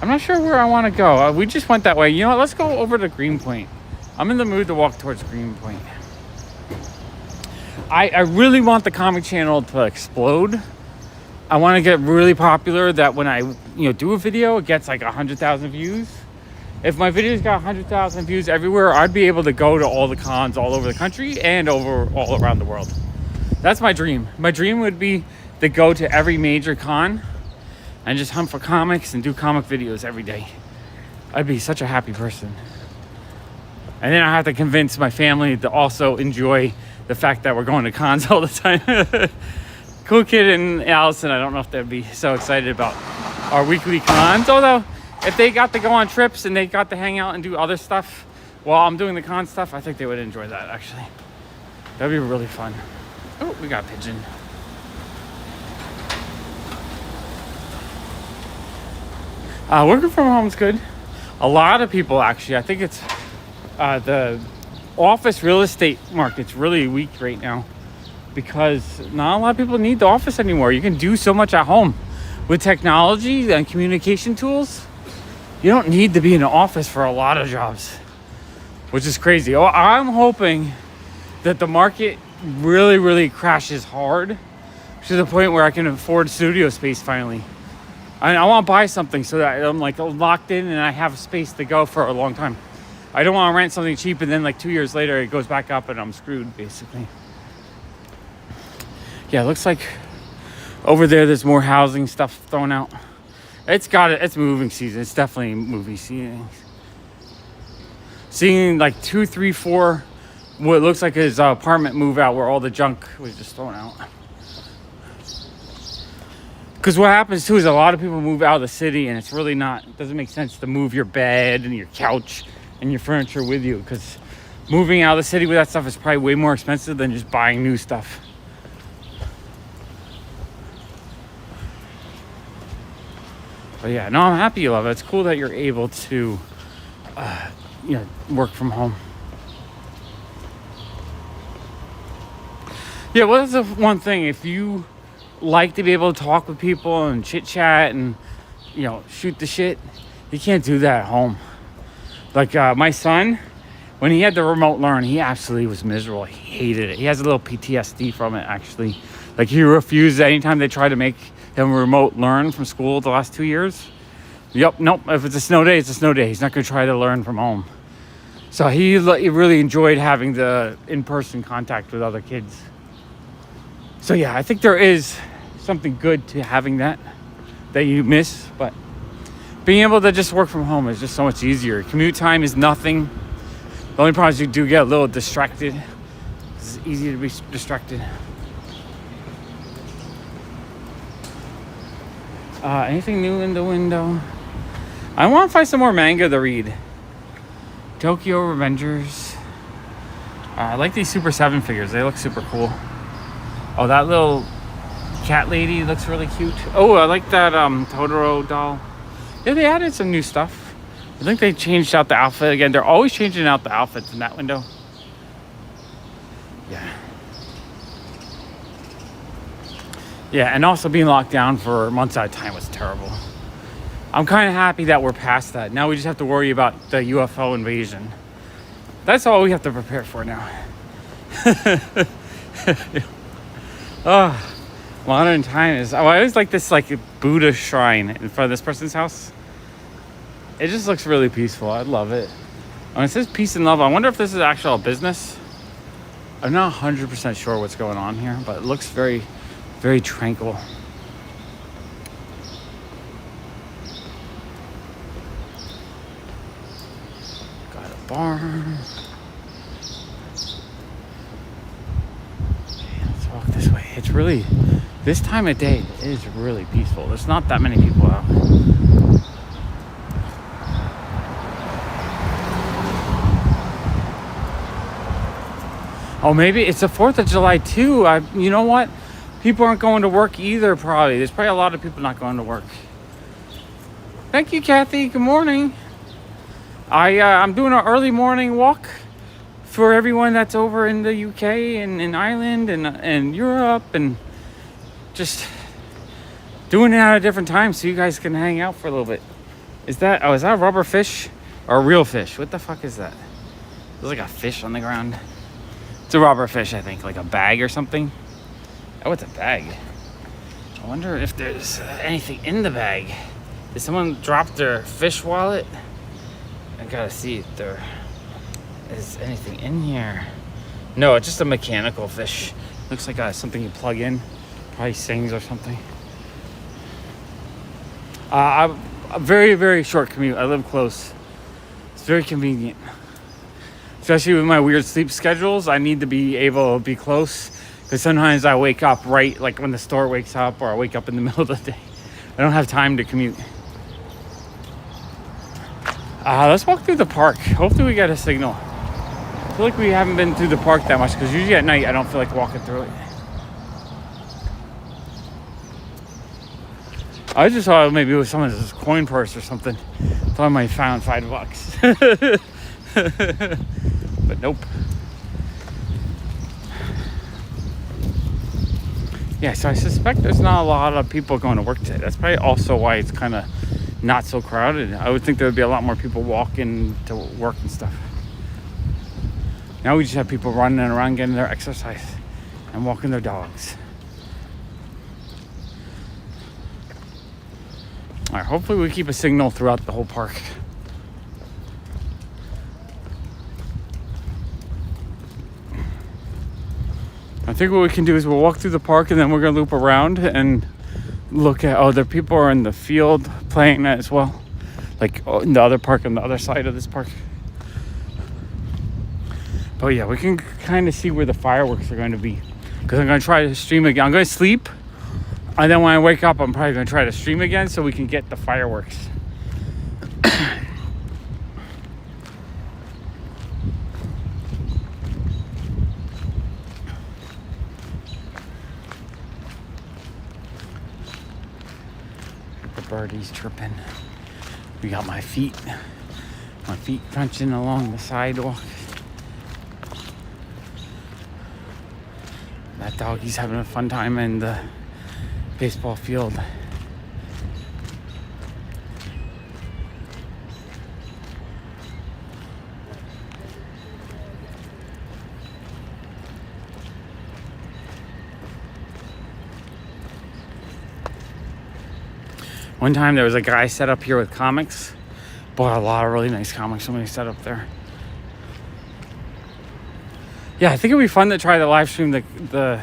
not sure where I want to go. We just went that way. You know what? Let's go over to Greenpoint. I'm in the mood to walk towards Greenpoint. I really want the comic channel to explode. I want to get really popular that when I do a video, it gets like 100,000 views. If my videos got 100,000 views everywhere, I'd be able to go to all the cons all over the country and all around the world. That's my dream. My dream would be to go to every major con and just hunt for comics and do comic videos every day. I'd be such a happy person. And then I have to convince my family to also enjoy the fact that we're going to cons all the time. Cool Kid and Allison, I don't know if they'd be so excited about our weekly cons. Although, if they got to go on trips and they got to hang out and do other stuff while I'm doing the con stuff, I think they would enjoy that, actually. That'd be really fun. Oh, we got a pigeon. Working from home is good. A lot of people, actually, I think it's the office real estate market's really weak right now because not a lot of people need the office anymore. You can do so much at home with technology and communication tools. You don't need to be in an office for a lot of jobs, which is crazy. Oh, I'm hoping that the market really, really crashes hard to the point where I can afford studio space finally. I want to buy something so that I'm like locked in and I have a space to go for a long time. I don't want to rent something cheap and then like 2 years later it goes back up and I'm screwed basically. Yeah, it looks like over there's more housing stuff thrown out. It's moving season. It's definitely movie season. Seeing like 2, 3, 4 what looks like his apartment move out where all the junk was just thrown out. Because what happens too is a lot of people move out of the city and it doesn't make sense to move your bed and your couch and your furniture with you, because moving out of the city with that stuff is probably way more expensive than just buying new stuff. But yeah, no, I'm happy you love it. It's cool that you're able to work from home. Yeah, well, that's the one thing. If you like to be able to talk with people and chit chat and, shoot the shit, you can't do that at home. Like my son, when he had the remote learn, he absolutely was miserable. He hated it. He has a little PTSD from it, actually. Like, he refused anytime they tried to make him remote learn from school the last 2 years. Nope. If it's a snow day, it's a snow day. He's not going to try to learn from home. So he really enjoyed having the in-person contact with other kids. So yeah, I think there is something good to having that you miss, but being able to just work from home is just so much easier. Commute time is nothing. The only problem is you do get a little distracted. It's easy to be distracted. Anything new in the window? I want to find some more manga to read. Tokyo Revengers. I like these Super 7 figures. They look super cool. Oh, that little cat lady looks really cute. Oh, I like that Totoro doll. Yeah, they added some new stuff. I think they changed out the outfit again. They're always changing out the outfits in that window. Yeah, and also being locked down for months at a time was terrible. I'm kind of happy that we're past that. Now we just have to worry about the UFO invasion. That's all we have to prepare for now. Oh, modern times. I always like this Buddha shrine in front of this person's house. It just looks really peaceful. I love it. It says peace and love. I wonder if this is actual business. I'm not 100% sure what's going on here, but it looks very, very tranquil. Got a barn. Okay, let's walk this way. It's really, this time of day is really peaceful. There's not that many people out. Oh, maybe it's the 4th of July too. You know what? People aren't going to work either, probably. There's probably a lot of people not going to work. Thank you, Kathy. Good morning. I'm doing an early morning walk for everyone that's over in the UK and in Ireland and Europe, and just doing it at a different time so you guys can hang out for a little bit. Is that a rubber fish or a real fish? What the fuck is that? There's like a fish on the ground. It's a rubber fish, I think, like a bag or something. Oh, it's a bag. I wonder if there's anything in the bag. Did someone drop their fish wallet? I gotta see if there is anything in here. No, it's just a mechanical fish. Looks like something you plug in. Probably sings or something. A very, very short commute. I live close. It's very convenient. Especially with my weird sleep schedules, I need to be able to be close. Because sometimes I wake up right, like when the store wakes up, or I wake up in the middle of the day. I don't have time to commute. Let's walk through the park. Hopefully we get a signal. I feel like we haven't been through the park that much, because usually at night I don't feel like walking through it. I just thought maybe it was someone's coin purse or something. Thought I might have found $5. But nope. Yeah, so I suspect there's not a lot of people going to work today. That's probably also why it's kind of not so crowded. I would think there would be a lot more people walking to work and stuff. Now we just have people running around getting their exercise and walking their dogs. All right, hopefully we keep a signal throughout the whole park. I think what we can do is we'll walk through the park and then we're gonna loop around and look at other people are in the field playing that as well, like in the other park on the other side of this park. But yeah, we can kind of see where the fireworks are going to be, because I'm gonna try to stream again. I'm gonna sleep, and then when I wake up, I'm probably gonna try to stream again so we can get the fireworks. Birdies chirping. We got my feet crunching along the sidewalk. That doggy's having a fun time in the baseball field. One time there was a guy set up here with comics. Bought a lot of really nice comics. Somebody set up there. Yeah, I think it'd be fun to try to live stream the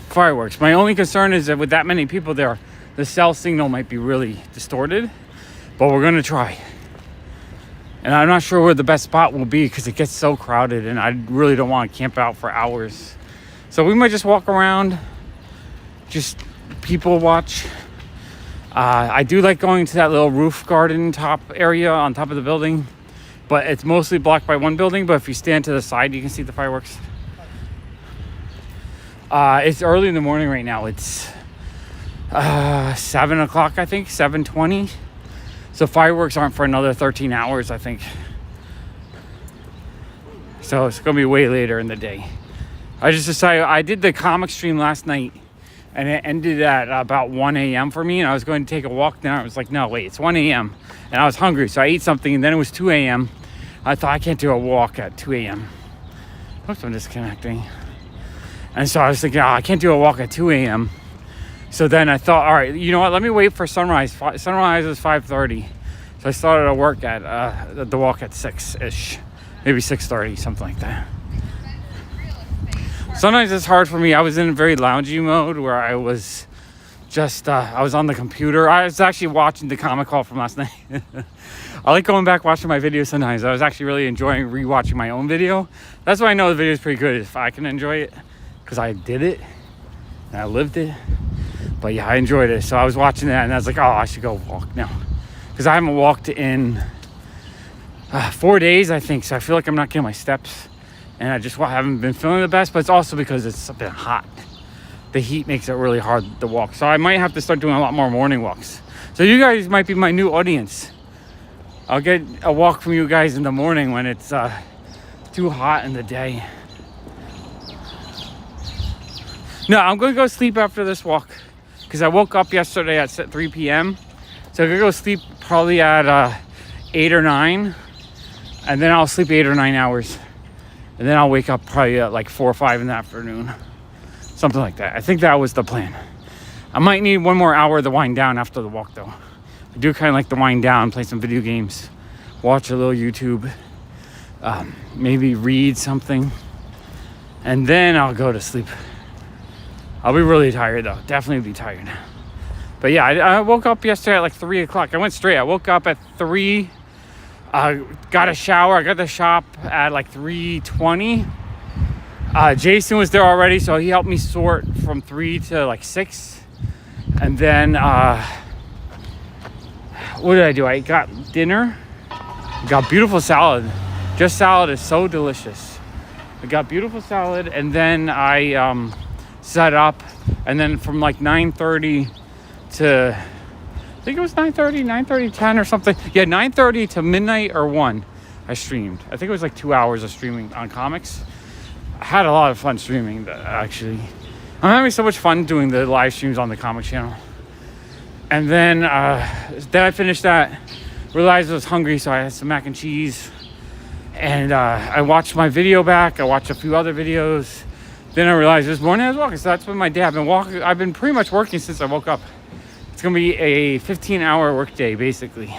fireworks. My only concern is that with that many people there, the cell signal might be really distorted. But we're going to try. And I'm not sure where the best spot will be because it gets so crowded and I really don't want to camp out for hours. So we might just walk around, just people watch. I do like going to that little roof garden top area on top of the building, but it's mostly blocked by one building. But if you stand to the side, you can see the fireworks. It's early in the morning right now. It's 7 o'clock, I think, 7:20. So fireworks aren't for another 13 hours, I think. So it's going to be way later in the day. I just decided, I did the comic stream last night. And it ended at about 1 a.m. for me. And I was going to take a walk there. I was like, no, wait, it's 1 a.m. And I was hungry. So I ate something. And then it was 2 a.m. I thought I can't do a walk at 2 a.m. Oops, I'm disconnecting. And so I was thinking, I can't do a walk at 2 a.m. So then I thought, all right, you know what? Let me wait for sunrise. Sunrise is 5:30. So I started to work at the walk at 6-ish. Maybe 6:30, something like that. Sometimes it's hard for me. I was in a very loungy mode where I was just, I was on the computer. I was actually watching the comic haul from last night. I like going back watching my videos sometimes. I was actually really enjoying rewatching my own video. That's why I know the video is pretty good, if I can enjoy it. Because I did it and I lived it. But yeah, I enjoyed it. So I was watching that and I was like, oh, I should go walk now. Because I haven't walked in 4 days, I think. So I feel like I'm not getting my steps. And I just haven't been feeling the best, but it's also because it's been hot. The heat makes it really hard to walk. So I might have to start doing a lot more morning walks. So you guys might be my new audience. I'll get a walk from you guys in the morning when it's too hot in the day. No, I'm going to go sleep after this walk. Because I woke up yesterday at 3 p.m. So I'm going to go sleep probably at 8 or 9. And then I'll sleep 8 or 9 hours. And then I'll wake up probably at like 4 or 5 in the afternoon. Something like that. I think that was the plan. I might need 1 more hour to wind down after the walk though. I do kind of like to wind down, play some video games, watch a little YouTube, maybe read something. And then I'll go to sleep. I'll be really tired though. Definitely be tired. But yeah, I woke up yesterday at like 3 o'clock. I went straight. I woke up at 3. Got a shower. I got the shop at like 3:20. Jason was there already, so he helped me sort from 3 to like 6. And then what did I do? I got dinner. Got beautiful salad. Just salad is so delicious. I got beautiful salad, and then I set up, and then from like 9:30 to, I think it was 9:30, 10 or something. Yeah, 9:30 to midnight or 1, I streamed. I think it was like 2 hours of streaming on comics. I had a lot of fun streaming, actually. I'm having so much fun doing the live streams on the comic channel. And then I finished that, realized I was hungry, so I had some mac and cheese. And I watched my video back. I watched a few other videos. Then I realized this morning I was walking, so that's when my day. I've been pretty much working since I woke up. It's gonna be a 15-hour work day, basically.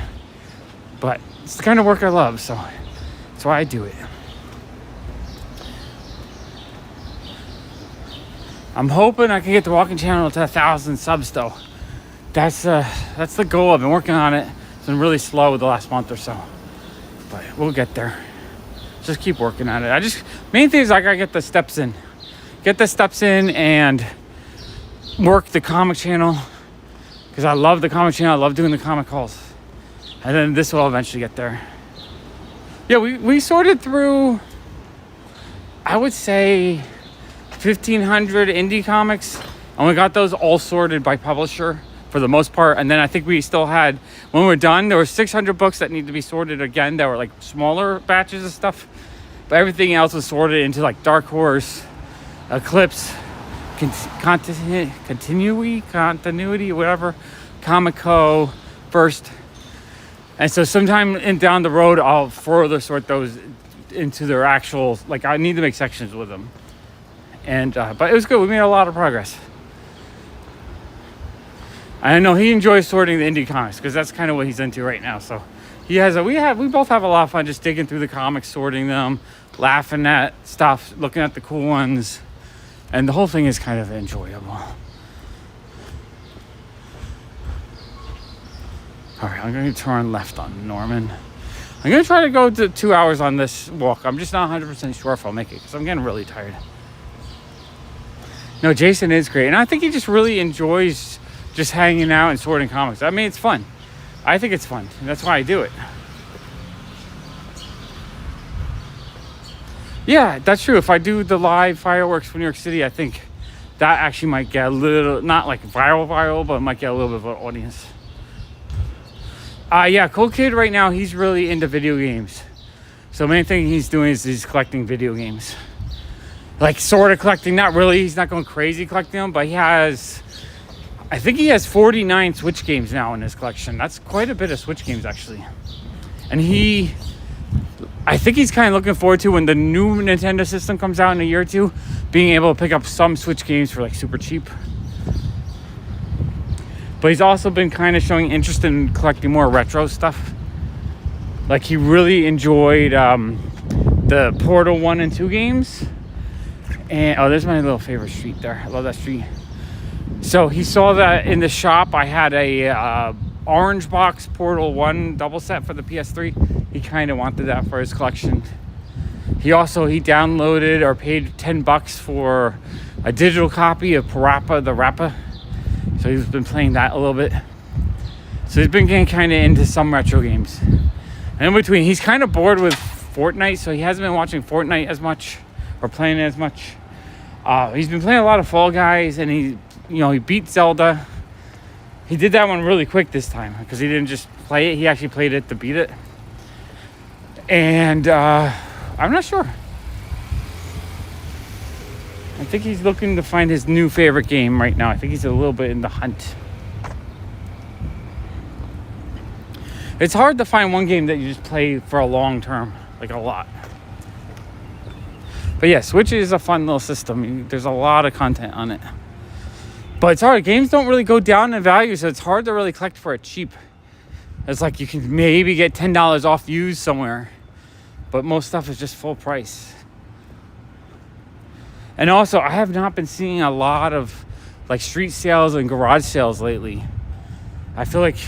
But it's the kind of work I love, so that's why I do it. I'm hoping I can get the walking channel to 1,000 subs, though. That's the goal. I've been working on it. It's been really slow the last month or so, but we'll get there. Just keep working at it. Main thing is I gotta get the steps in. Get the steps in and work the comic channel, because I love the comic channel. I love doing the comic calls. And then this will eventually get there. Yeah, we sorted through, I would say, 1,500 indie comics. And we got those all sorted by publisher for the most part. And then I think we still had, when we're done, there were 600 books that need to be sorted again. That were like smaller batches of stuff. But everything else was sorted into like Dark Horse, Eclipse, continuity, whatever, Comico first. And so sometime down the road, I'll further sort those into their actual, like I need to make sections with them. And but it was good. We made a lot of progress. I know he enjoys sorting the indie comics because that's kind of what he's into right now. So he has we both have a lot of fun just digging through the comics, sorting them, laughing at stuff, looking at the cool ones, and the whole thing is kind of enjoyable. All right, I'm going to turn left on Norman. I'm going to try to go to 2 hours on this walk. I'm just not 100% sure if I'll make it because I'm getting really tired. No, Jason is great. And I think he just really enjoys just hanging out and sorting comics. I mean, it's fun. I think it's fun. And that's why I do it. Yeah, that's true. If I do the live fireworks for New York City, I think that actually might get a little, not like viral, but it might get a little bit of an audience. Yeah, Cool Kid right now, he's really into video games. So main thing he's doing is he's collecting video games. Like sort of collecting, not really, he's not going crazy collecting them, but I think he has 49 Switch games now in his collection. That's quite a bit of Switch games actually. And I think he's kind of looking forward to when the new Nintendo system comes out in a year or two, being able to pick up some Switch games for like super cheap. But he's also been kind of showing interest in collecting more retro stuff. Like he really enjoyed the Portal 1 and 2 games. And there's my little favorite street there. I love that street. So he saw that in the shop I had a orange box Portal 1 double set for the PS3. He kind of wanted that for his collection. He downloaded or paid $10 for a digital copy of Parappa the Rapper. So he's been playing that a little bit. So he's been getting kind of into some retro games. And in between, he's kind of bored with Fortnite, so he hasn't been watching Fortnite as much or playing it as much. He's been playing a lot of Fall Guys, and he beat Zelda. He did that one really quick this time because he didn't just play it; he actually played it to beat it. And I'm not sure. I think he's looking to find his new favorite game right now. I think he's a little bit in the hunt. It's hard to find one game that you just play for a long term, like a lot. But yeah, Switch is a fun little system. There's a lot of content on it. But it's hard. Games don't really go down in value, so it's hard to really collect for it cheap. It's like you can maybe get $10 off used somewhere, but most stuff is just full price. And also, I have not been seeing a lot of like street sales and garage sales lately. I feel like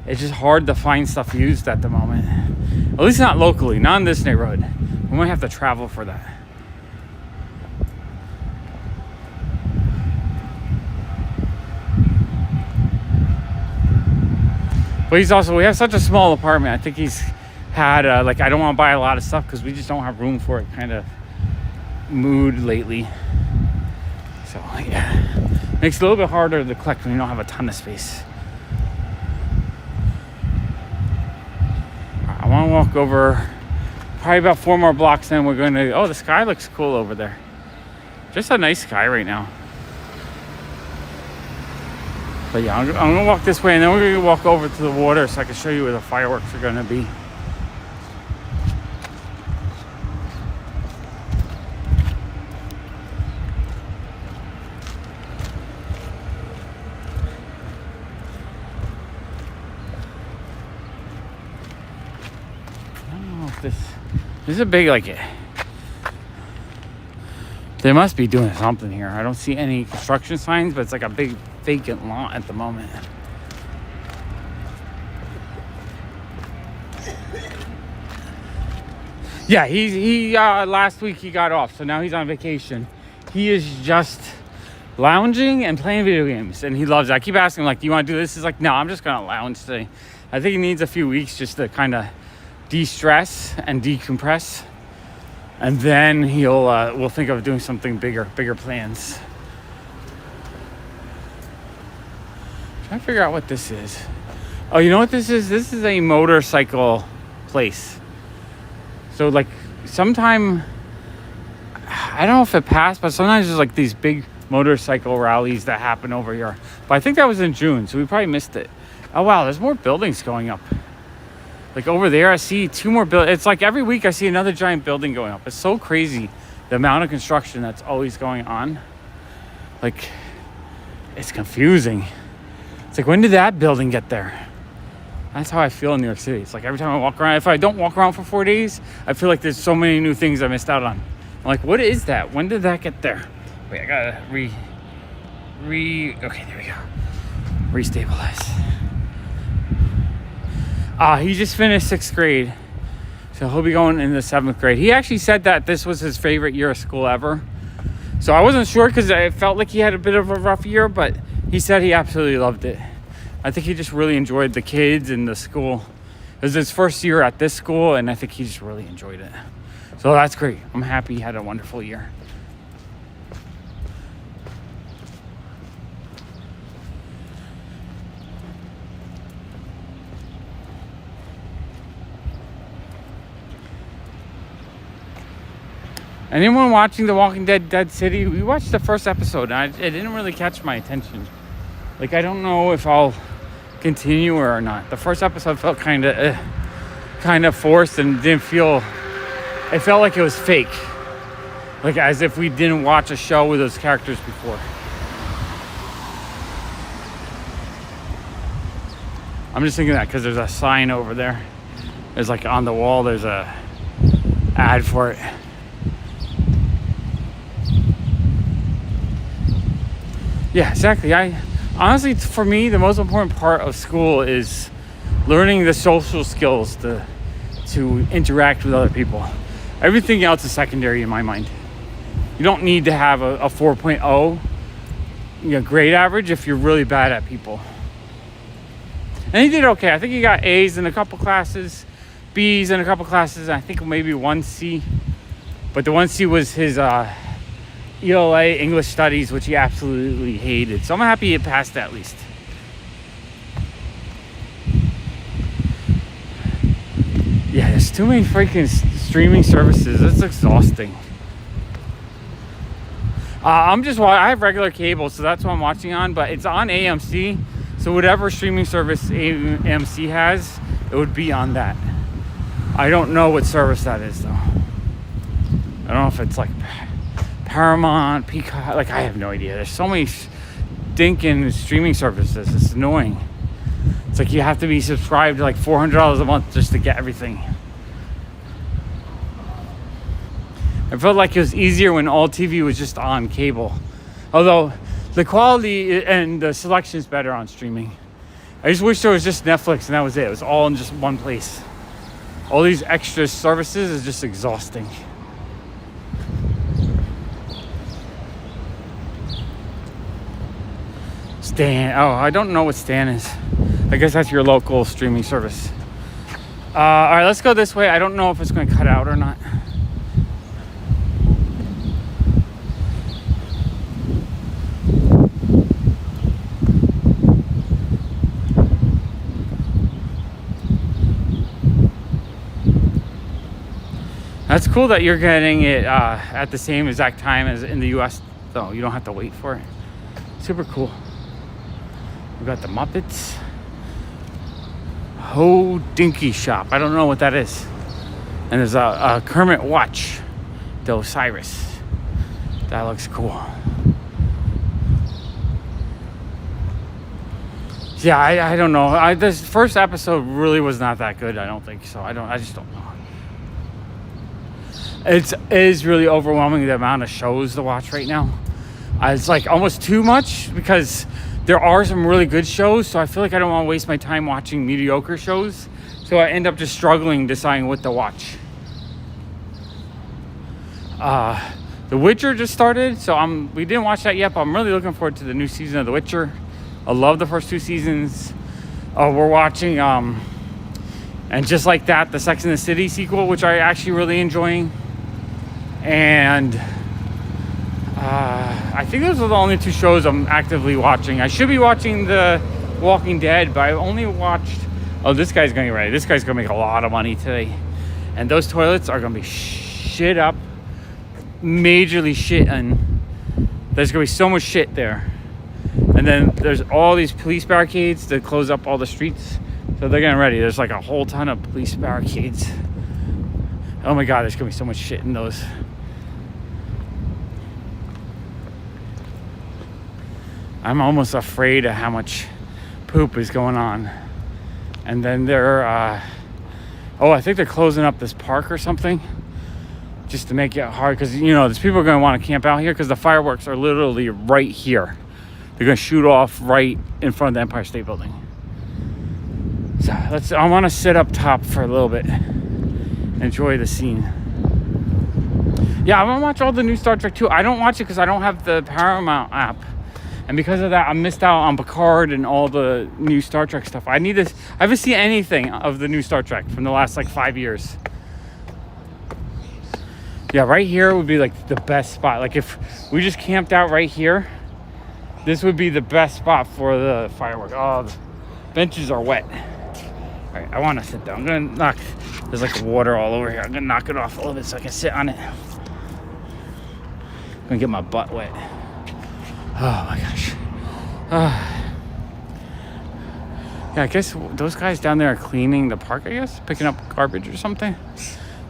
it's just hard to find stuff used at the moment. At least not locally, not in this neighborhood. We might have to travel for that. But we have such a small apartment. I think he's had I don't want to buy a lot of stuff because we just don't have room for it kind of mood lately. So yeah, makes it a little bit harder to collect when you don't have a ton of space. I want to walk over probably about 4 more blocks, and we're going to the sky looks cool over there. Just a nice sky right now. But yeah, I'm gonna walk this way, and then we're gonna walk over to the water so I can show you where the fireworks are gonna be. This is a big they must be doing something here. I don't see any construction signs, but it's like a big vacant lot at the moment. Yeah, he last week he got off, so now he's on vacation. He is just lounging and playing video games, and he loves it. I keep asking him, like, do you want to do this? He's like, no, I'm just gonna lounge today. I think he needs a few weeks just to kind of de-stress and decompress, and then we'll think of doing something bigger plans. Trying to figure out what this is. Oh, you know what this is? This is a motorcycle place. So like sometime, I don't know if it passed, but sometimes there's like these big motorcycle rallies that happen over here. But I think that was in June, so we probably missed it. Oh wow, there's more buildings going up. Like over there, I see 2 more buildings. It's like every week I see another giant building going up. It's so crazy, the amount of construction that's always going on. Like, it's confusing. It's like, when did that building get there? That's how I feel in New York City. It's like every time I walk around, if I don't walk around for 4 days, I feel like there's so many new things I missed out on. I'm like, what is that? When did that get there? Wait, I gotta okay, there we go. Restabilize. He just finished 6th grade. So he'll be going in the 7th grade. He actually said that this was his favorite year of school ever. So I wasn't sure because I felt like he had a bit of a rough year, but he said he absolutely loved it. I think he just really enjoyed the kids and the school. It was his first year at this school, and I think he just really enjoyed it. So that's great. I'm happy he had a wonderful year. Anyone watching The Walking Dead Dead City? We watched the first episode, and it didn't really catch my attention. Like, I don't know if I'll continue or not. The first episode felt kind of forced and didn't feel... It felt like it was fake. Like, as if we didn't watch a show with those characters before. I'm just thinking that because there's a sign over there. There's like on the wall, there's a ad for it. Yeah, exactly. Honestly, for me, the most important part of school is learning the social skills to interact with other people. Everything else is secondary in my mind. You don't need to have a 4.0 grade average if you're really bad at people. And he did okay. I think he got A's in a couple classes, B's in a couple classes, and I think maybe 1 C. But the 1 C was his ELA, English Studies, which he absolutely hated. So I'm happy he passed that at least. Yeah, there's too many freaking streaming services. It's exhausting. I have regular cable, so that's what I'm watching on, but it's on AMC. So whatever streaming service AMC has, it would be on that. I don't know what service that is, though. I don't know if it's like Paramount, Peacock, like I have no idea. There's so many stinking streaming services. It's annoying. It's like you have to be subscribed to like $400 a month just to get everything. I felt like it was easier when all TV was just on cable. Although the quality and the selection is better on streaming. I just wish there was just Netflix and that was it. It was all in just one place. All these extra services is just exhausting. Stan. Oh, I don't know what Stan is. I guess that's your local streaming service. All right, let's go this way. I don't know if it's going to cut out or not. That's cool that you're getting it at the same exact time as in the US, though. You don't have to wait for it. Super cool. We got the Muppets. Ho Dinky Shop. I don't know what that is. And there's a Kermit watch. The Osiris. That looks cool. Yeah, I don't know. This first episode really was not that good. I don't think so. I just don't know. It is really overwhelming the amount of shows to watch right now. It's like almost too much because there are some really good shows, so I feel like I don't want to waste my time watching mediocre shows. So I end up just struggling deciding what to watch. The Witcher just started, so we didn't watch that yet, but I'm really looking forward to the new season of The Witcher. I love the first 2 seasons. We're watching, and just like that, the Sex and the City sequel, which I actually really enjoying. And I think those are the only 2 shows I'm actively watching. I should be watching The Walking Dead, but I only watched... Oh, this guy's going to get ready. This guy's going to make a lot of money today. And those toilets are going to be shit up. Majorly shitting. There's gonna be so much shit there. And then there's all these police barricades that close up all the streets. So they're getting ready. There's like a whole ton of police barricades. Oh my God, there's gonna be so much shit in those. I'm almost afraid of how much poop is going on. And then they're, I think they're closing up this park or something just to make it hard. Because, you know, there's people are going to want to camp out here because the fireworks are literally right here. They're going to shoot off right in front of the Empire State Building. So I want to sit up top for a little bit. Enjoy the scene. Yeah, I want to watch all the new Star Trek too. I don't watch it because I don't have the Paramount app. And because of that, I missed out on Picard and all the new Star Trek stuff. I haven't seen anything of the new Star Trek from the last like 5 years. Yeah, right here would be like the best spot. Like if we just camped out right here, this would be the best spot for the fireworks. Oh, the benches are wet. All right, I want to sit down. I'm gonna knock. There's like water all over here. I'm gonna knock it off a little bit so I can sit on it. I'm gonna get my butt wet. Oh my gosh. Yeah, I guess those guys down there are cleaning the park, I guess, picking up garbage or something.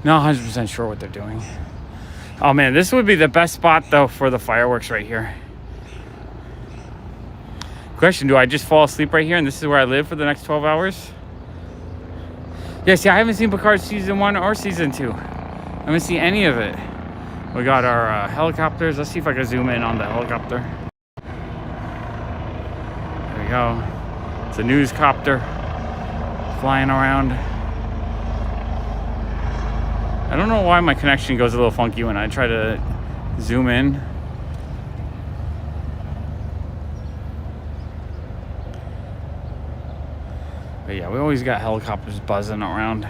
Not 100% sure what they're doing. Oh man, this would be the best spot though for the fireworks right here. Question, do I just fall asleep right here and this is where I live for the next 12 hours? Yeah, see, I haven't seen Picard season 1 or season 2. I haven't seen any of it. We got our helicopters. Let's see if I can zoom in on the helicopter. There we go. It's a news copter flying around. I don't know why my connection goes a little funky when I try to zoom in. But yeah, we always got helicopters buzzing around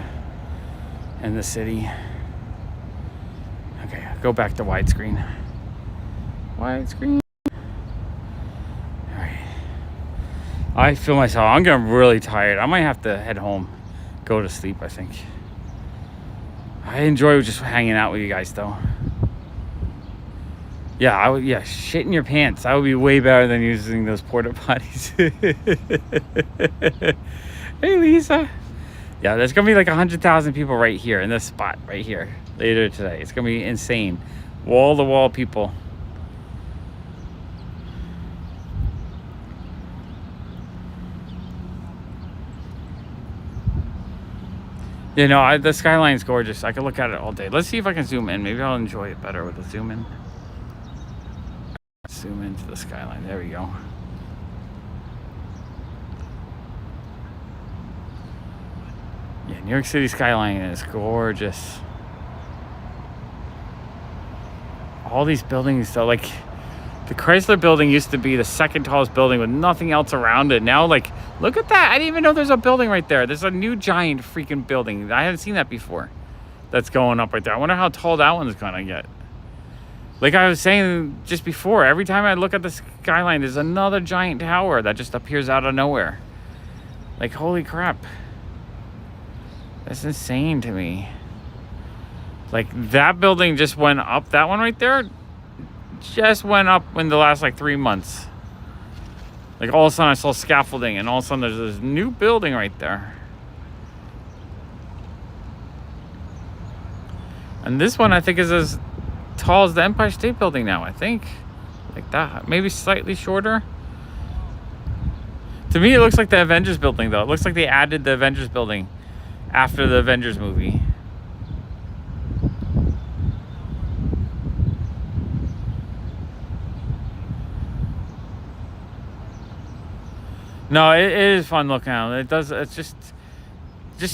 in the city. Okay, go back to widescreen. Widescreen. Alright. I feel myself. I'm getting really tired. I might have to head home. Go to sleep, I think. I enjoy just hanging out with you guys, though. Yeah, shit in your pants. That would be way better than using those porta potties. Hey, Lisa. Yeah, there's going to be like 100,000 people right here in this spot right here later today. It's going to be insane. Wall-to-wall people. You know, the skyline's gorgeous. I could look at it all day. Let's see if I can zoom in. Maybe I'll enjoy it better with the zoom in. Zoom into the skyline. There we go. Yeah, New York City skyline is gorgeous. All these buildings, though, like the Chrysler building used to be the second tallest building with nothing else around it. Now, like, look at that. I didn't even know there's a building right there. There's a new giant freaking building. I haven't seen that before. That's going up right there. I wonder how tall that one's going to get. Like I was saying just before, every time I look at the skyline, there's another giant tower that just appears out of nowhere. Like, holy crap. That's insane to me. Like, that building just went up. That one right there just went up in the last, like, 3 months. Like, all of a sudden I saw scaffolding, and all of a sudden there's this new building right there. And this one, I think, is as tall as the Empire State Building now, I think. Like that. Maybe slightly shorter. To me, it looks like the Avengers building, though. It looks like they added the Avengers building after the Avengers movie. No, it is fun looking out. It does. It's just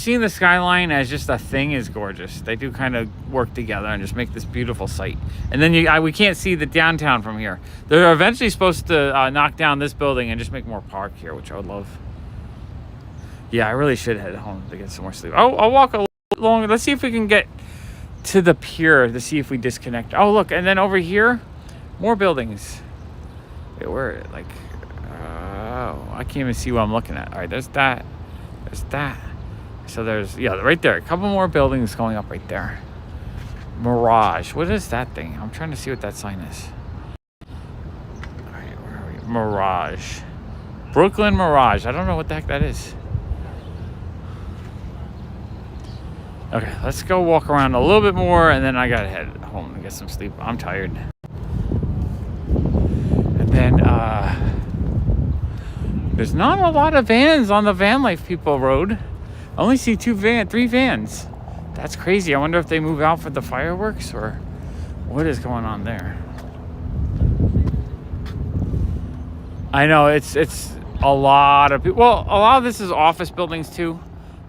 seeing the skyline as just a thing is gorgeous. They do kind of work together and just make this beautiful sight. And then we can't see the downtown from here. They're eventually supposed to knock down this building and just make more park here, which I would love. Yeah, I really should head home to get some more sleep. I'll walk a little longer. Let's see if we can get to the pier to see if we disconnect. Oh, look, and then over here, more buildings. Wait, where? Like, oh, I can't even see what I'm looking at. All right, there's that. There's that. So there's, yeah, right there. A couple more buildings going up right there. Mirage. What is that thing? I'm trying to see what that sign is. Mirage. Brooklyn Mirage. I don't know what the heck that is. Okay, let's go walk around a little bit more, and then I gotta head home and get some sleep. I'm tired. And then, there's not a lot of vans on the Van Life People Road. I only see 3 vans. That's crazy. I wonder if they move out for the fireworks or what is going on there. I know it's a lot of people. Well, a lot of this is office buildings too.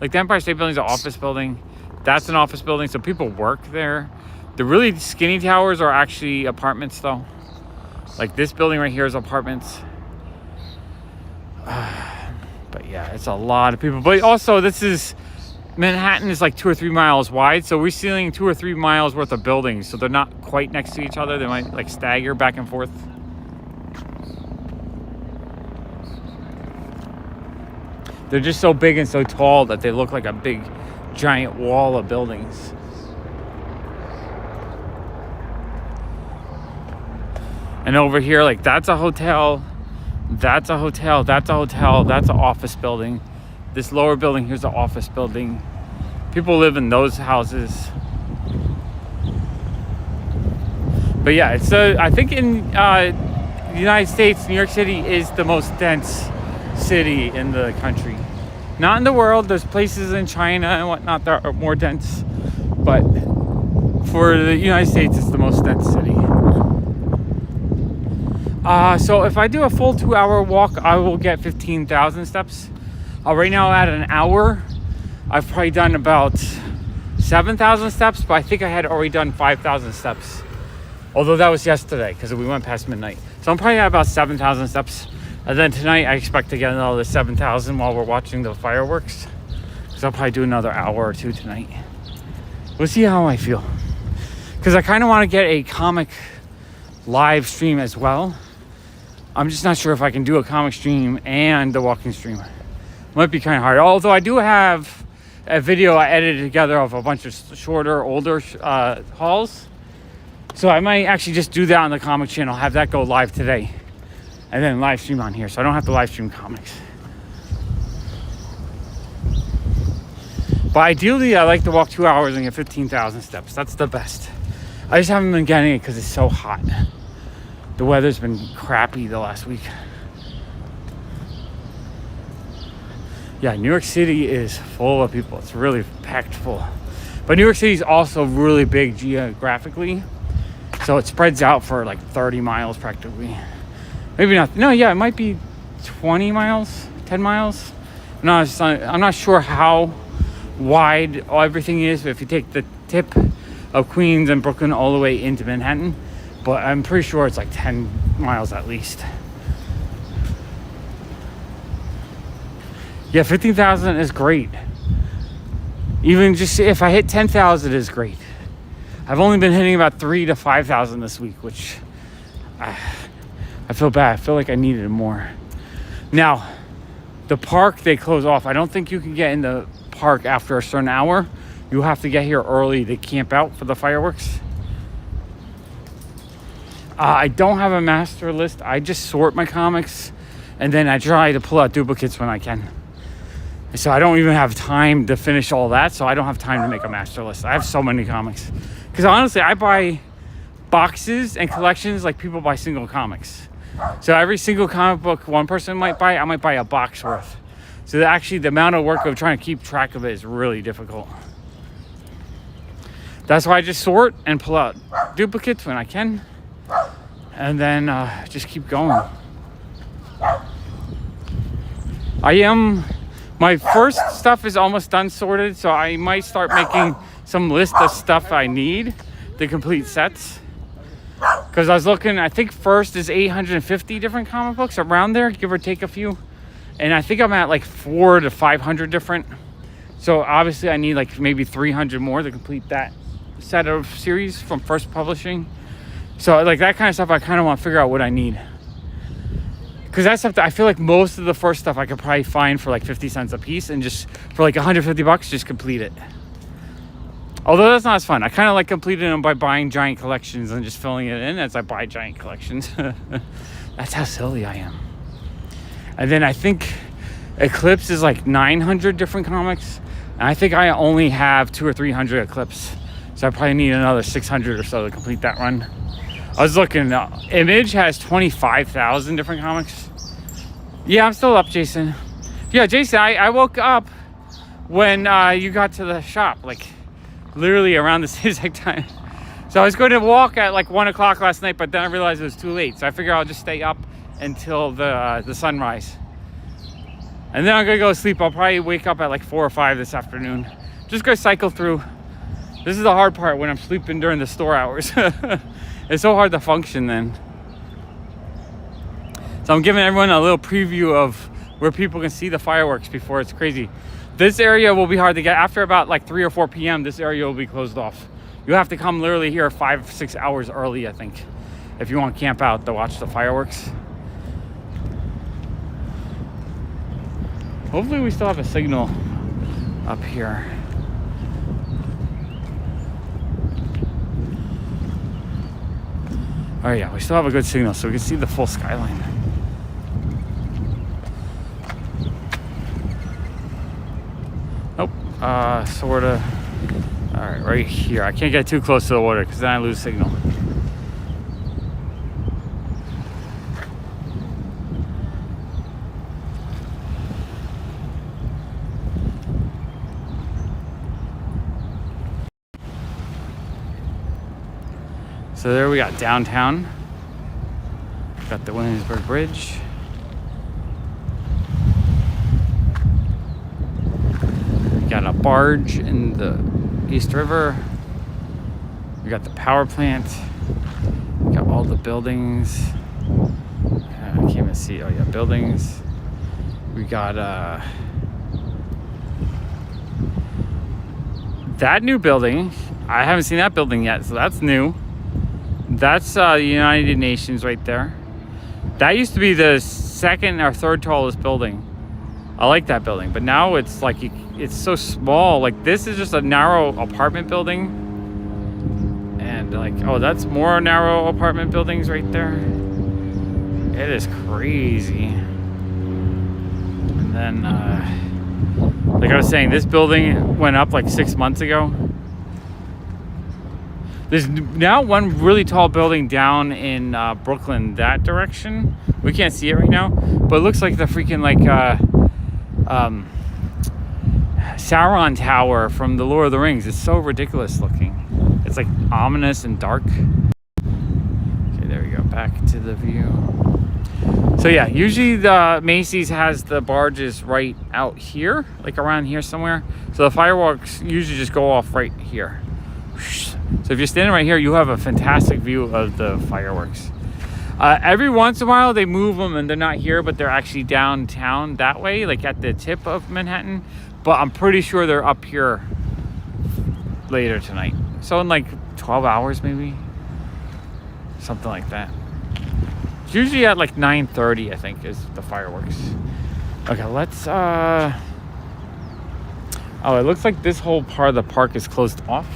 Like the Empire State Building is an office building. That's an office building, so people work there. The really skinny towers are actually apartments though. Like this building right here is apartments. But yeah, it's a lot of people. But also, Manhattan is like 2 or 3 miles wide, so we're seeing 2 or 3 miles worth of buildings. So they're not quite next to each other. They might like stagger back and forth. They're just so big and so tall that they look like a big, giant wall of buildings. And over here, like that's a hotel. That's a hotel, that's a hotel, that's an office building. This lower building here's an office building. People live in those houses. But yeah, I think in the United States, New York City is the most dense city in the country. Not in the world. There's places in China and whatnot that are more dense. But for the United States, it's the most dense city. So if I do a full 2-hour walk, I will get 15,000 steps. Right now at an hour, I've probably done about 7,000 steps, but I think I had already done 5,000 steps. Although that was yesterday, because we went past midnight. So I'm probably at about 7,000 steps. And then tonight, I expect to get another 7,000 while we're watching the fireworks. So I'll probably do another hour or 2 tonight. We'll see how I feel. Because I kind of want to get a comic live stream as well. I'm just not sure if I can do a comic stream and the walking stream. Might be kind of hard. Although I do have a video I edited together of a bunch of shorter, older hauls. So I might actually just do that on the comic channel, have that go live today. And then live stream on here, so I don't have to live stream comics. But ideally, I like to walk 2 hours and get 15,000 steps. That's the best. I just haven't been getting it because it's so hot. The weather's been crappy the last week. Yeah, New York City is full of people. It's really packed full. But New York City is also really big geographically. So it spreads out for like 30 miles practically. Maybe not. No, yeah, it might be 20 miles, 10 miles. No, I'm not sure how wide everything is. If you take the tip of Queens and Brooklyn all the way into Manhattan. But I'm pretty sure it's like 10 miles at least. Yeah, 15,000 is great. Even just if I hit 10,000 is great. I've only been hitting about 3,000 to 5,000 this week, which I feel bad. I feel like I needed more. Now, the park, they close off. I don't think you can get in the park after a certain hour. You have to get here early to camp out for the fireworks. I don't have a master list. I just sort my comics and then I try to pull out duplicates when I can. So I don't even have time to finish all that. So I don't have time to make a master list. I have so many comics. Because honestly, I buy boxes and collections like people buy single comics. So every single comic book one person might buy, I might buy a box worth. So actually the amount of work of trying to keep track of it is really difficult. That's why I just sort and pull out duplicates when I can. And then just keep going. My first stuff is almost done sorted, so I might start making some list of stuff I need to complete sets. Because I was looking, I think first is 850 different comic books around there, give or take a few. And I think I'm at like 400 to 500 different. So obviously I need like maybe 300 more to complete that set of series from First Publishing. So like that kind of stuff, I kind of want to figure out what I need. Because that's stuff that I feel like most of the first stuff I could probably find for like 50 cents a piece and just for like 150 bucks, just complete it. Although that's not as fun. I kind of like completing them by buying giant collections and just filling it in as I buy giant collections. That's how silly I am. And then I think Eclipse is like 900 different comics. And I think I only have 200 or 300 Eclipse. So I probably need another 600 or so to complete that run. I was looking, Image has 25,000 different comics. Yeah, I'm still up, Jason. Yeah, Jason, I woke up when you got to the shop, like literally around the same exact time. So I was going to walk at like 1 o'clock last night, but then I realized it was too late. So I figured I'll just stay up until the sunrise. And then I'm gonna go to sleep. I'll probably wake up at like 4 or 5 this afternoon. Just go cycle through. This is the hard part when I'm sleeping during the store hours. It's so hard to function then. So I'm giving everyone a little preview of where people can see the fireworks before it's crazy. This area will be hard to get. After about like 3 or 4 p.m., this area will be closed off. You have to come literally here 5 or 6 hours early, I think, if you want to camp out to watch the fireworks. Hopefully we still have a signal up here. Oh yeah, we still have a good signal so we can see the full skyline. Nope, sorta. All right, right here. I can't get too close to the water because then I lose signal. So there we got downtown. Got the Williamsburg Bridge. Got a barge in the East River. We got the power plant. We got all the buildings. I can't even see. Oh yeah, buildings. We got that new building. I haven't seen that building yet, so that's new. That's the United Nations right there. That used to be the second or third tallest building. I like that building, but now it's like it's so small. Like this is just a narrow apartment building, and like, oh, that's more narrow apartment buildings right there. It is crazy. And then, like I was saying, this building went up like 6 months ago. There's now one really tall building down in Brooklyn, that direction. We can't see it right now, but it looks like the freaking like Sauron Tower from the Lord of the Rings. It's so ridiculous looking. It's like ominous and dark. Okay, there we go. Back to the view. So yeah, usually the Macy's has the barges right out here, like around here somewhere. So the fireworks usually just go off right here. So if you're standing right here, you have a fantastic view of the fireworks. Every once in a while, they move them and they're not here, but they're actually downtown that way, like at the tip of Manhattan. But I'm pretty sure they're up here later tonight. So in like 12 hours, maybe. Something like that. It's usually at like 9:30, I think, is the fireworks. Okay, let's... Oh, it looks like this whole part of the park is closed off.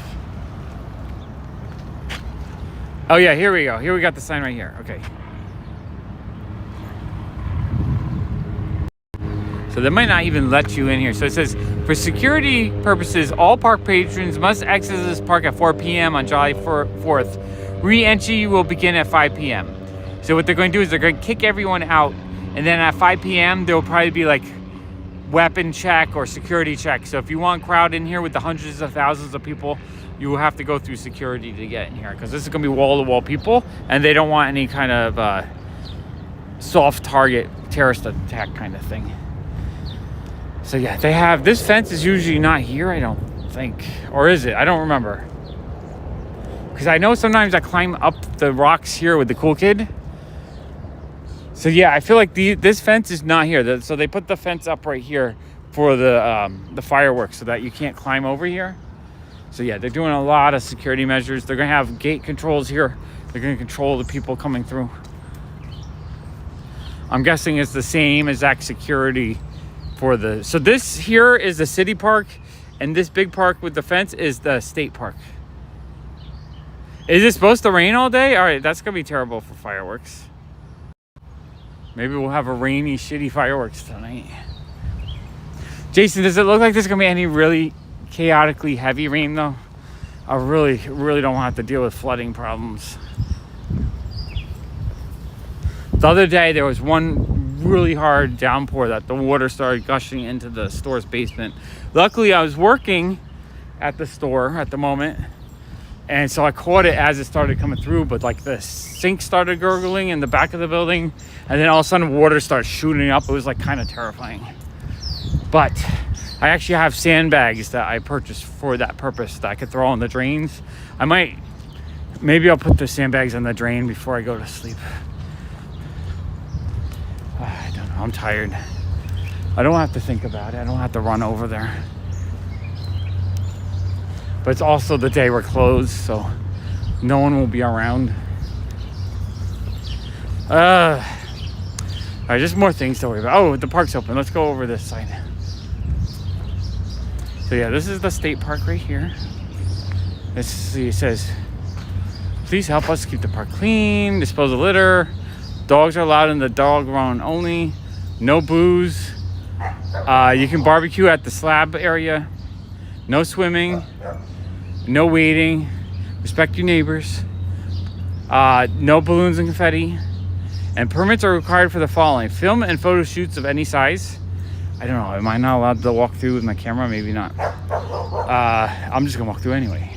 Oh yeah, here we go. Here we got the sign right here. Okay. So they might not even let you in here. So it says, for security purposes, all park patrons must exit this park at 4 p.m. on July 4th. Re-entry will begin at 5 p.m. So what they're going to do is they're going to kick everyone out. And then at 5 p.m., there will probably be like weapon check or security check. So if you want crowd in here with the hundreds of thousands of people, you will have to go through security to get in here, because this is going to be wall-to-wall people, and they don't want any kind of soft target terrorist attack kind of thing. So yeah, they have, this fence is usually not here, I don't think. Or is it? I don't remember. Because I know sometimes I climb up the rocks here with the cool kid. So yeah, I feel like this fence is not here. So they put the fence up right here for the fireworks so that you can't climb over here. So yeah, they're doing a lot of security measures. They're going to have gate controls here. They're going to control the people coming through. I'm guessing it's the same exact security for the... So this here is the city park, and this big park with the fence is the state park. Is it supposed to rain all day? All right, that's going to be terrible for fireworks. Maybe we'll have a rainy, shitty fireworks tonight. Jason, does it look like there's gonna be any really chaotically heavy rain though? I really don't want to deal with flooding problems. The other day there was one really hard downpour that the water started gushing into the store's basement. Luckily I was working at the store at the moment, and so I caught it as it started coming through, but like the sink started gurgling in the back of the building, and then all of a sudden water started shooting up. It was like kind of terrifying. But I actually have sandbags that I purchased for that purpose that I could throw in the drains. Maybe I'll put the sandbags in the drain before I go to sleep. I don't know, I'm tired. I don't have to think about it. I don't have to run over there. But it's also the day we're closed, so no one will be around. All right, just more things to worry about. Oh, the park's open. Let's go over this side. So yeah, this is the state park right here. It says, please help us keep the park clean, dispose of litter. Dogs are allowed in the dog run only. No booze. You can barbecue at the slab area. No swimming. No waiting. Respect your neighbors. No balloons and confetti. And permits are required for the following: film and photo shoots of any size. I don't know, am I not allowed to walk through with my camera? Maybe not. I'm just gonna walk through anyway.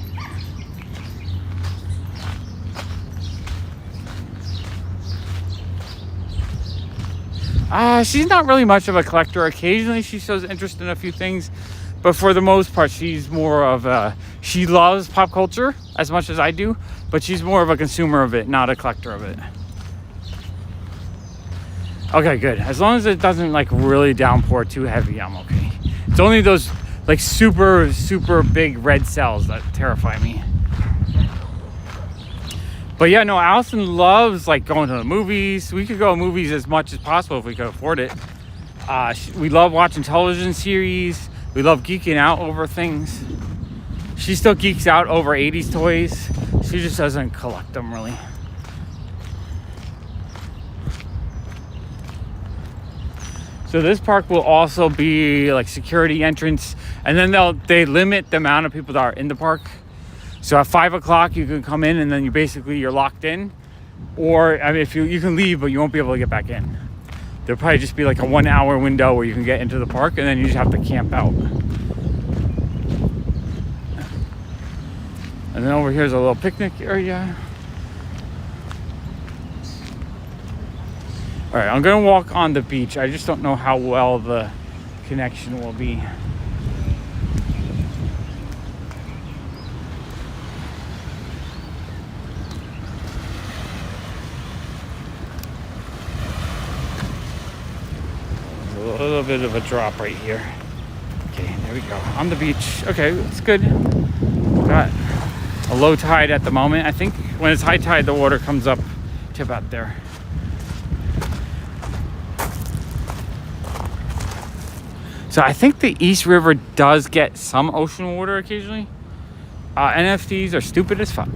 She's not really much of a collector. Occasionally she shows interest in a few things, but for the most part she's more of she loves pop culture as much as I do, but she's more of a consumer of it, not a collector of it. Okay, good. As long as it doesn't like really downpour too heavy, I'm okay. It's only those like super big red cells that terrify me. But yeah, no, Allison loves like going to the movies. We could go to movies as much as possible if we could afford it. We love watching television series. We love geeking out over things. She still geeks out over 80s toys. She just doesn't collect them really. So this park will also be like security entrance, and then they limit the amount of people that are in the park. So at 5 o'clock you can come in, and then you're locked in. Or I mean, if you can leave, but you won't be able to get back in. There'll probably just be like a 1 hour window where you can get into the park, and then you just have to camp out. And then over here's a little picnic area. All right, I'm gonna walk on the beach. I just don't know how well the connection will be. There's a little bit of a drop right here. Okay, there we go. On the beach. Okay, it's good. Got a low tide at the moment. I think when it's high tide, the water comes up to about there. So I think the East River does get some ocean water occasionally. NFTs are stupid as fuck.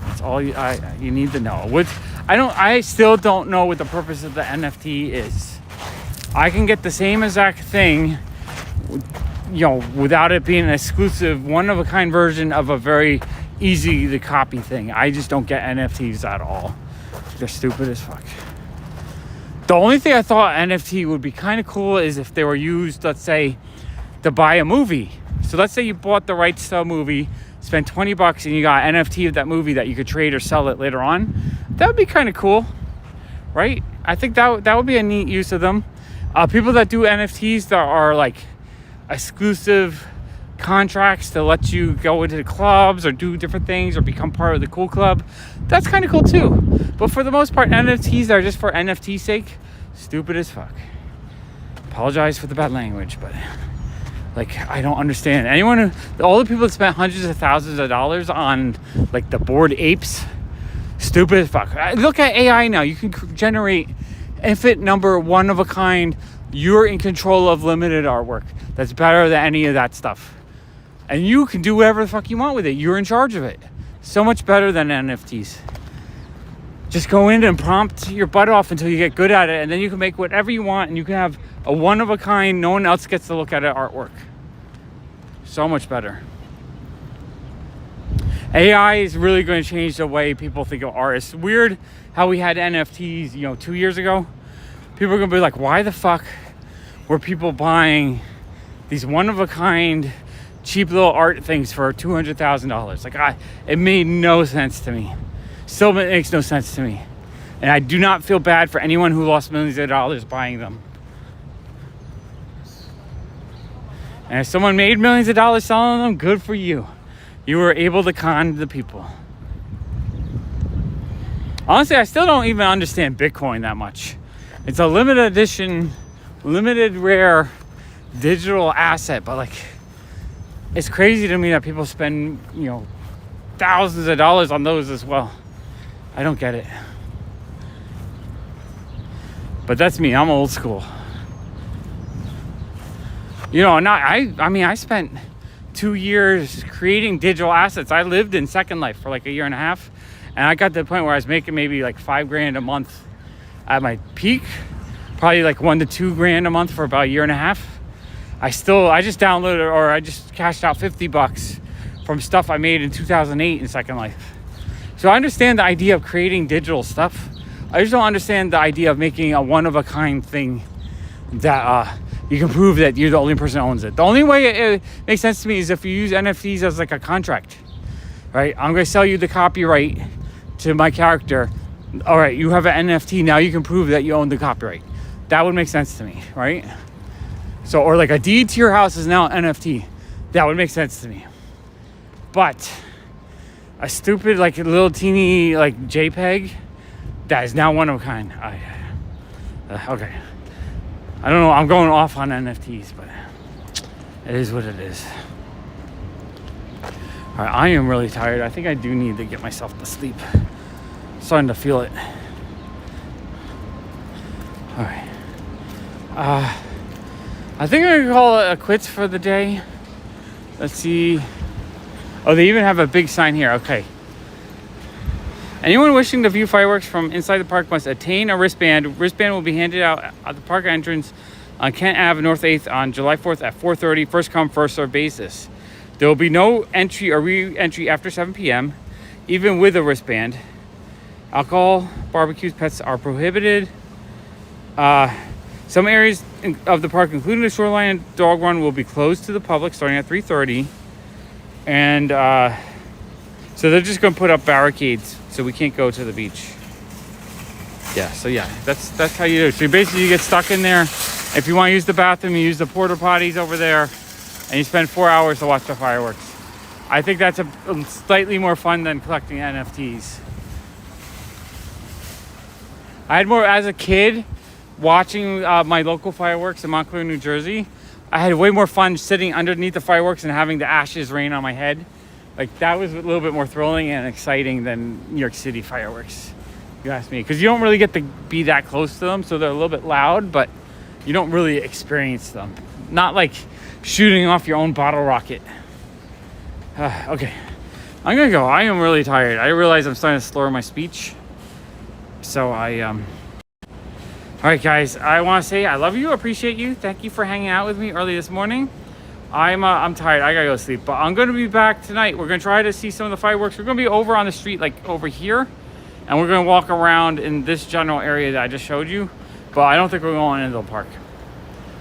That's all you need to know. I still don't know what the purpose of the NFT is. I can get the same exact thing, without it being an exclusive, one-of-a-kind version of a very easy to copy thing. I just don't get NFTs at all. They're stupid as fuck. The only thing I thought NFT would be kind of cool is if they were used, let's say, to buy a movie. So let's say you bought the rights to a movie, spent $20, and you got an NFT of that movie that you could trade or sell it later on. That would be kind of cool, right? I think that would be a neat use of them. People that do NFTs that are like exclusive contracts to let you go into the clubs or do different things or become part of the cool club, that's kind of cool too. But for the most part, NFTs are just for NFT's sake. Stupid as fuck. Apologize for the bad language, but like, I don't understand. All the people that spent hundreds of thousands of dollars on like the Bored Apes, stupid as fuck. Look at AI now. You can generate infinite number, one of a kind. You're in control of limited artwork. That's better than any of that stuff. And you can do whatever the fuck you want with it. You're in charge of it. So much better than NFTs. Just go in and prompt your butt off until you get good at it, and then you can make whatever you want, and you can have a one-of-a-kind, no one else gets to look at it artwork. So much better. AI is really going to change the way people think of art. It's weird how we had NFTs, 2 years ago. People are going to be like, why the fuck were people buying these one-of-a-kind, cheap little art things for $200,000? Like, it made no sense to me. Still makes no sense to me. And I do not feel bad for anyone who lost millions of dollars buying them. And if someone made millions of dollars selling them, good for you. You were able to con the people. Honestly, I still don't even understand Bitcoin that much. It's a limited edition, limited rare digital asset, but like, it's crazy to me that people spend, thousands of dollars on those as well. I don't get it. But that's me. I'm old school. I spent 2 years creating digital assets. I lived in Second Life for like a year and a half, and I got to the point where I was making maybe like $5,000 a month at my peak, probably like $1,000 to $2,000 a month for about a year and a half. I just downloaded, or I just cashed out $50 from stuff I made in 2008 in Second Life. So I understand the idea of creating digital stuff. I just don't understand the idea of making a one-of-a-kind thing that you can prove that you're the only person who owns it. The only way it makes sense to me is if you use NFTs as like a contract, right? I'm going to sell you the copyright to my character. All right, you have an NFT. Now you can prove that you own the copyright. That would make sense to me, right? So, or like a deed to your house is now an NFT. That would make sense to me. But a stupid, like a little teeny, like JPEG, that is now one of a kind. Okay. I don't know. I'm going off on NFTs, but it is what it is. All right, I am really tired. I think I do need to get myself to sleep. Starting to feel it. All right. I think I'm gonna call it a quits for the day. Let's see. Oh, they even have a big sign here. Okay. Anyone wishing to view fireworks from inside the park must attain a wristband. Wristband will be handed out at the park entrance on Kent Ave, North 8th on July 4th at 4:30. First come, first served basis. There will be no entry or re-entry after 7 p.m., even with a wristband. Alcohol, barbecues, pets are prohibited. Some areas of the park, including the shoreline and dog run, will be closed to the public starting at 3:30. And so they're just going to put up barricades so we can't go to the beach. That's how you do it. So basically you get stuck in there. If you want to use the bathroom, you use the porta potties over there, and you spend 4 hours to watch the fireworks. I think that's a slightly more fun than collecting NFTs. I had more as a kid watching my local fireworks in Montclair, New Jersey. I had way more fun sitting underneath the fireworks and having the ashes rain on my head. Like, that was a little bit more thrilling and exciting than New York City fireworks, if you ask me. Because you don't really get to be that close to them, so they're a little bit loud, but you don't really experience them. Not like shooting off your own bottle rocket. Okay, I'm gonna go. I am really tired. I realize I'm starting to slur my speech. So all right, guys, I want to say I love you, appreciate you. Thank you for hanging out with me early this morning. I'm tired. I gotta go sleep, but I'm gonna be back tonight. We're gonna try to see some of the fireworks. We're gonna be over on the street, like over here, and we're gonna walk around in this general area that I just showed you. But I don't think we're going into the park.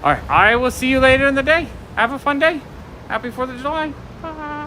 All right, I will see you later in the day. Have a fun day. Happy 4th of July. Bye.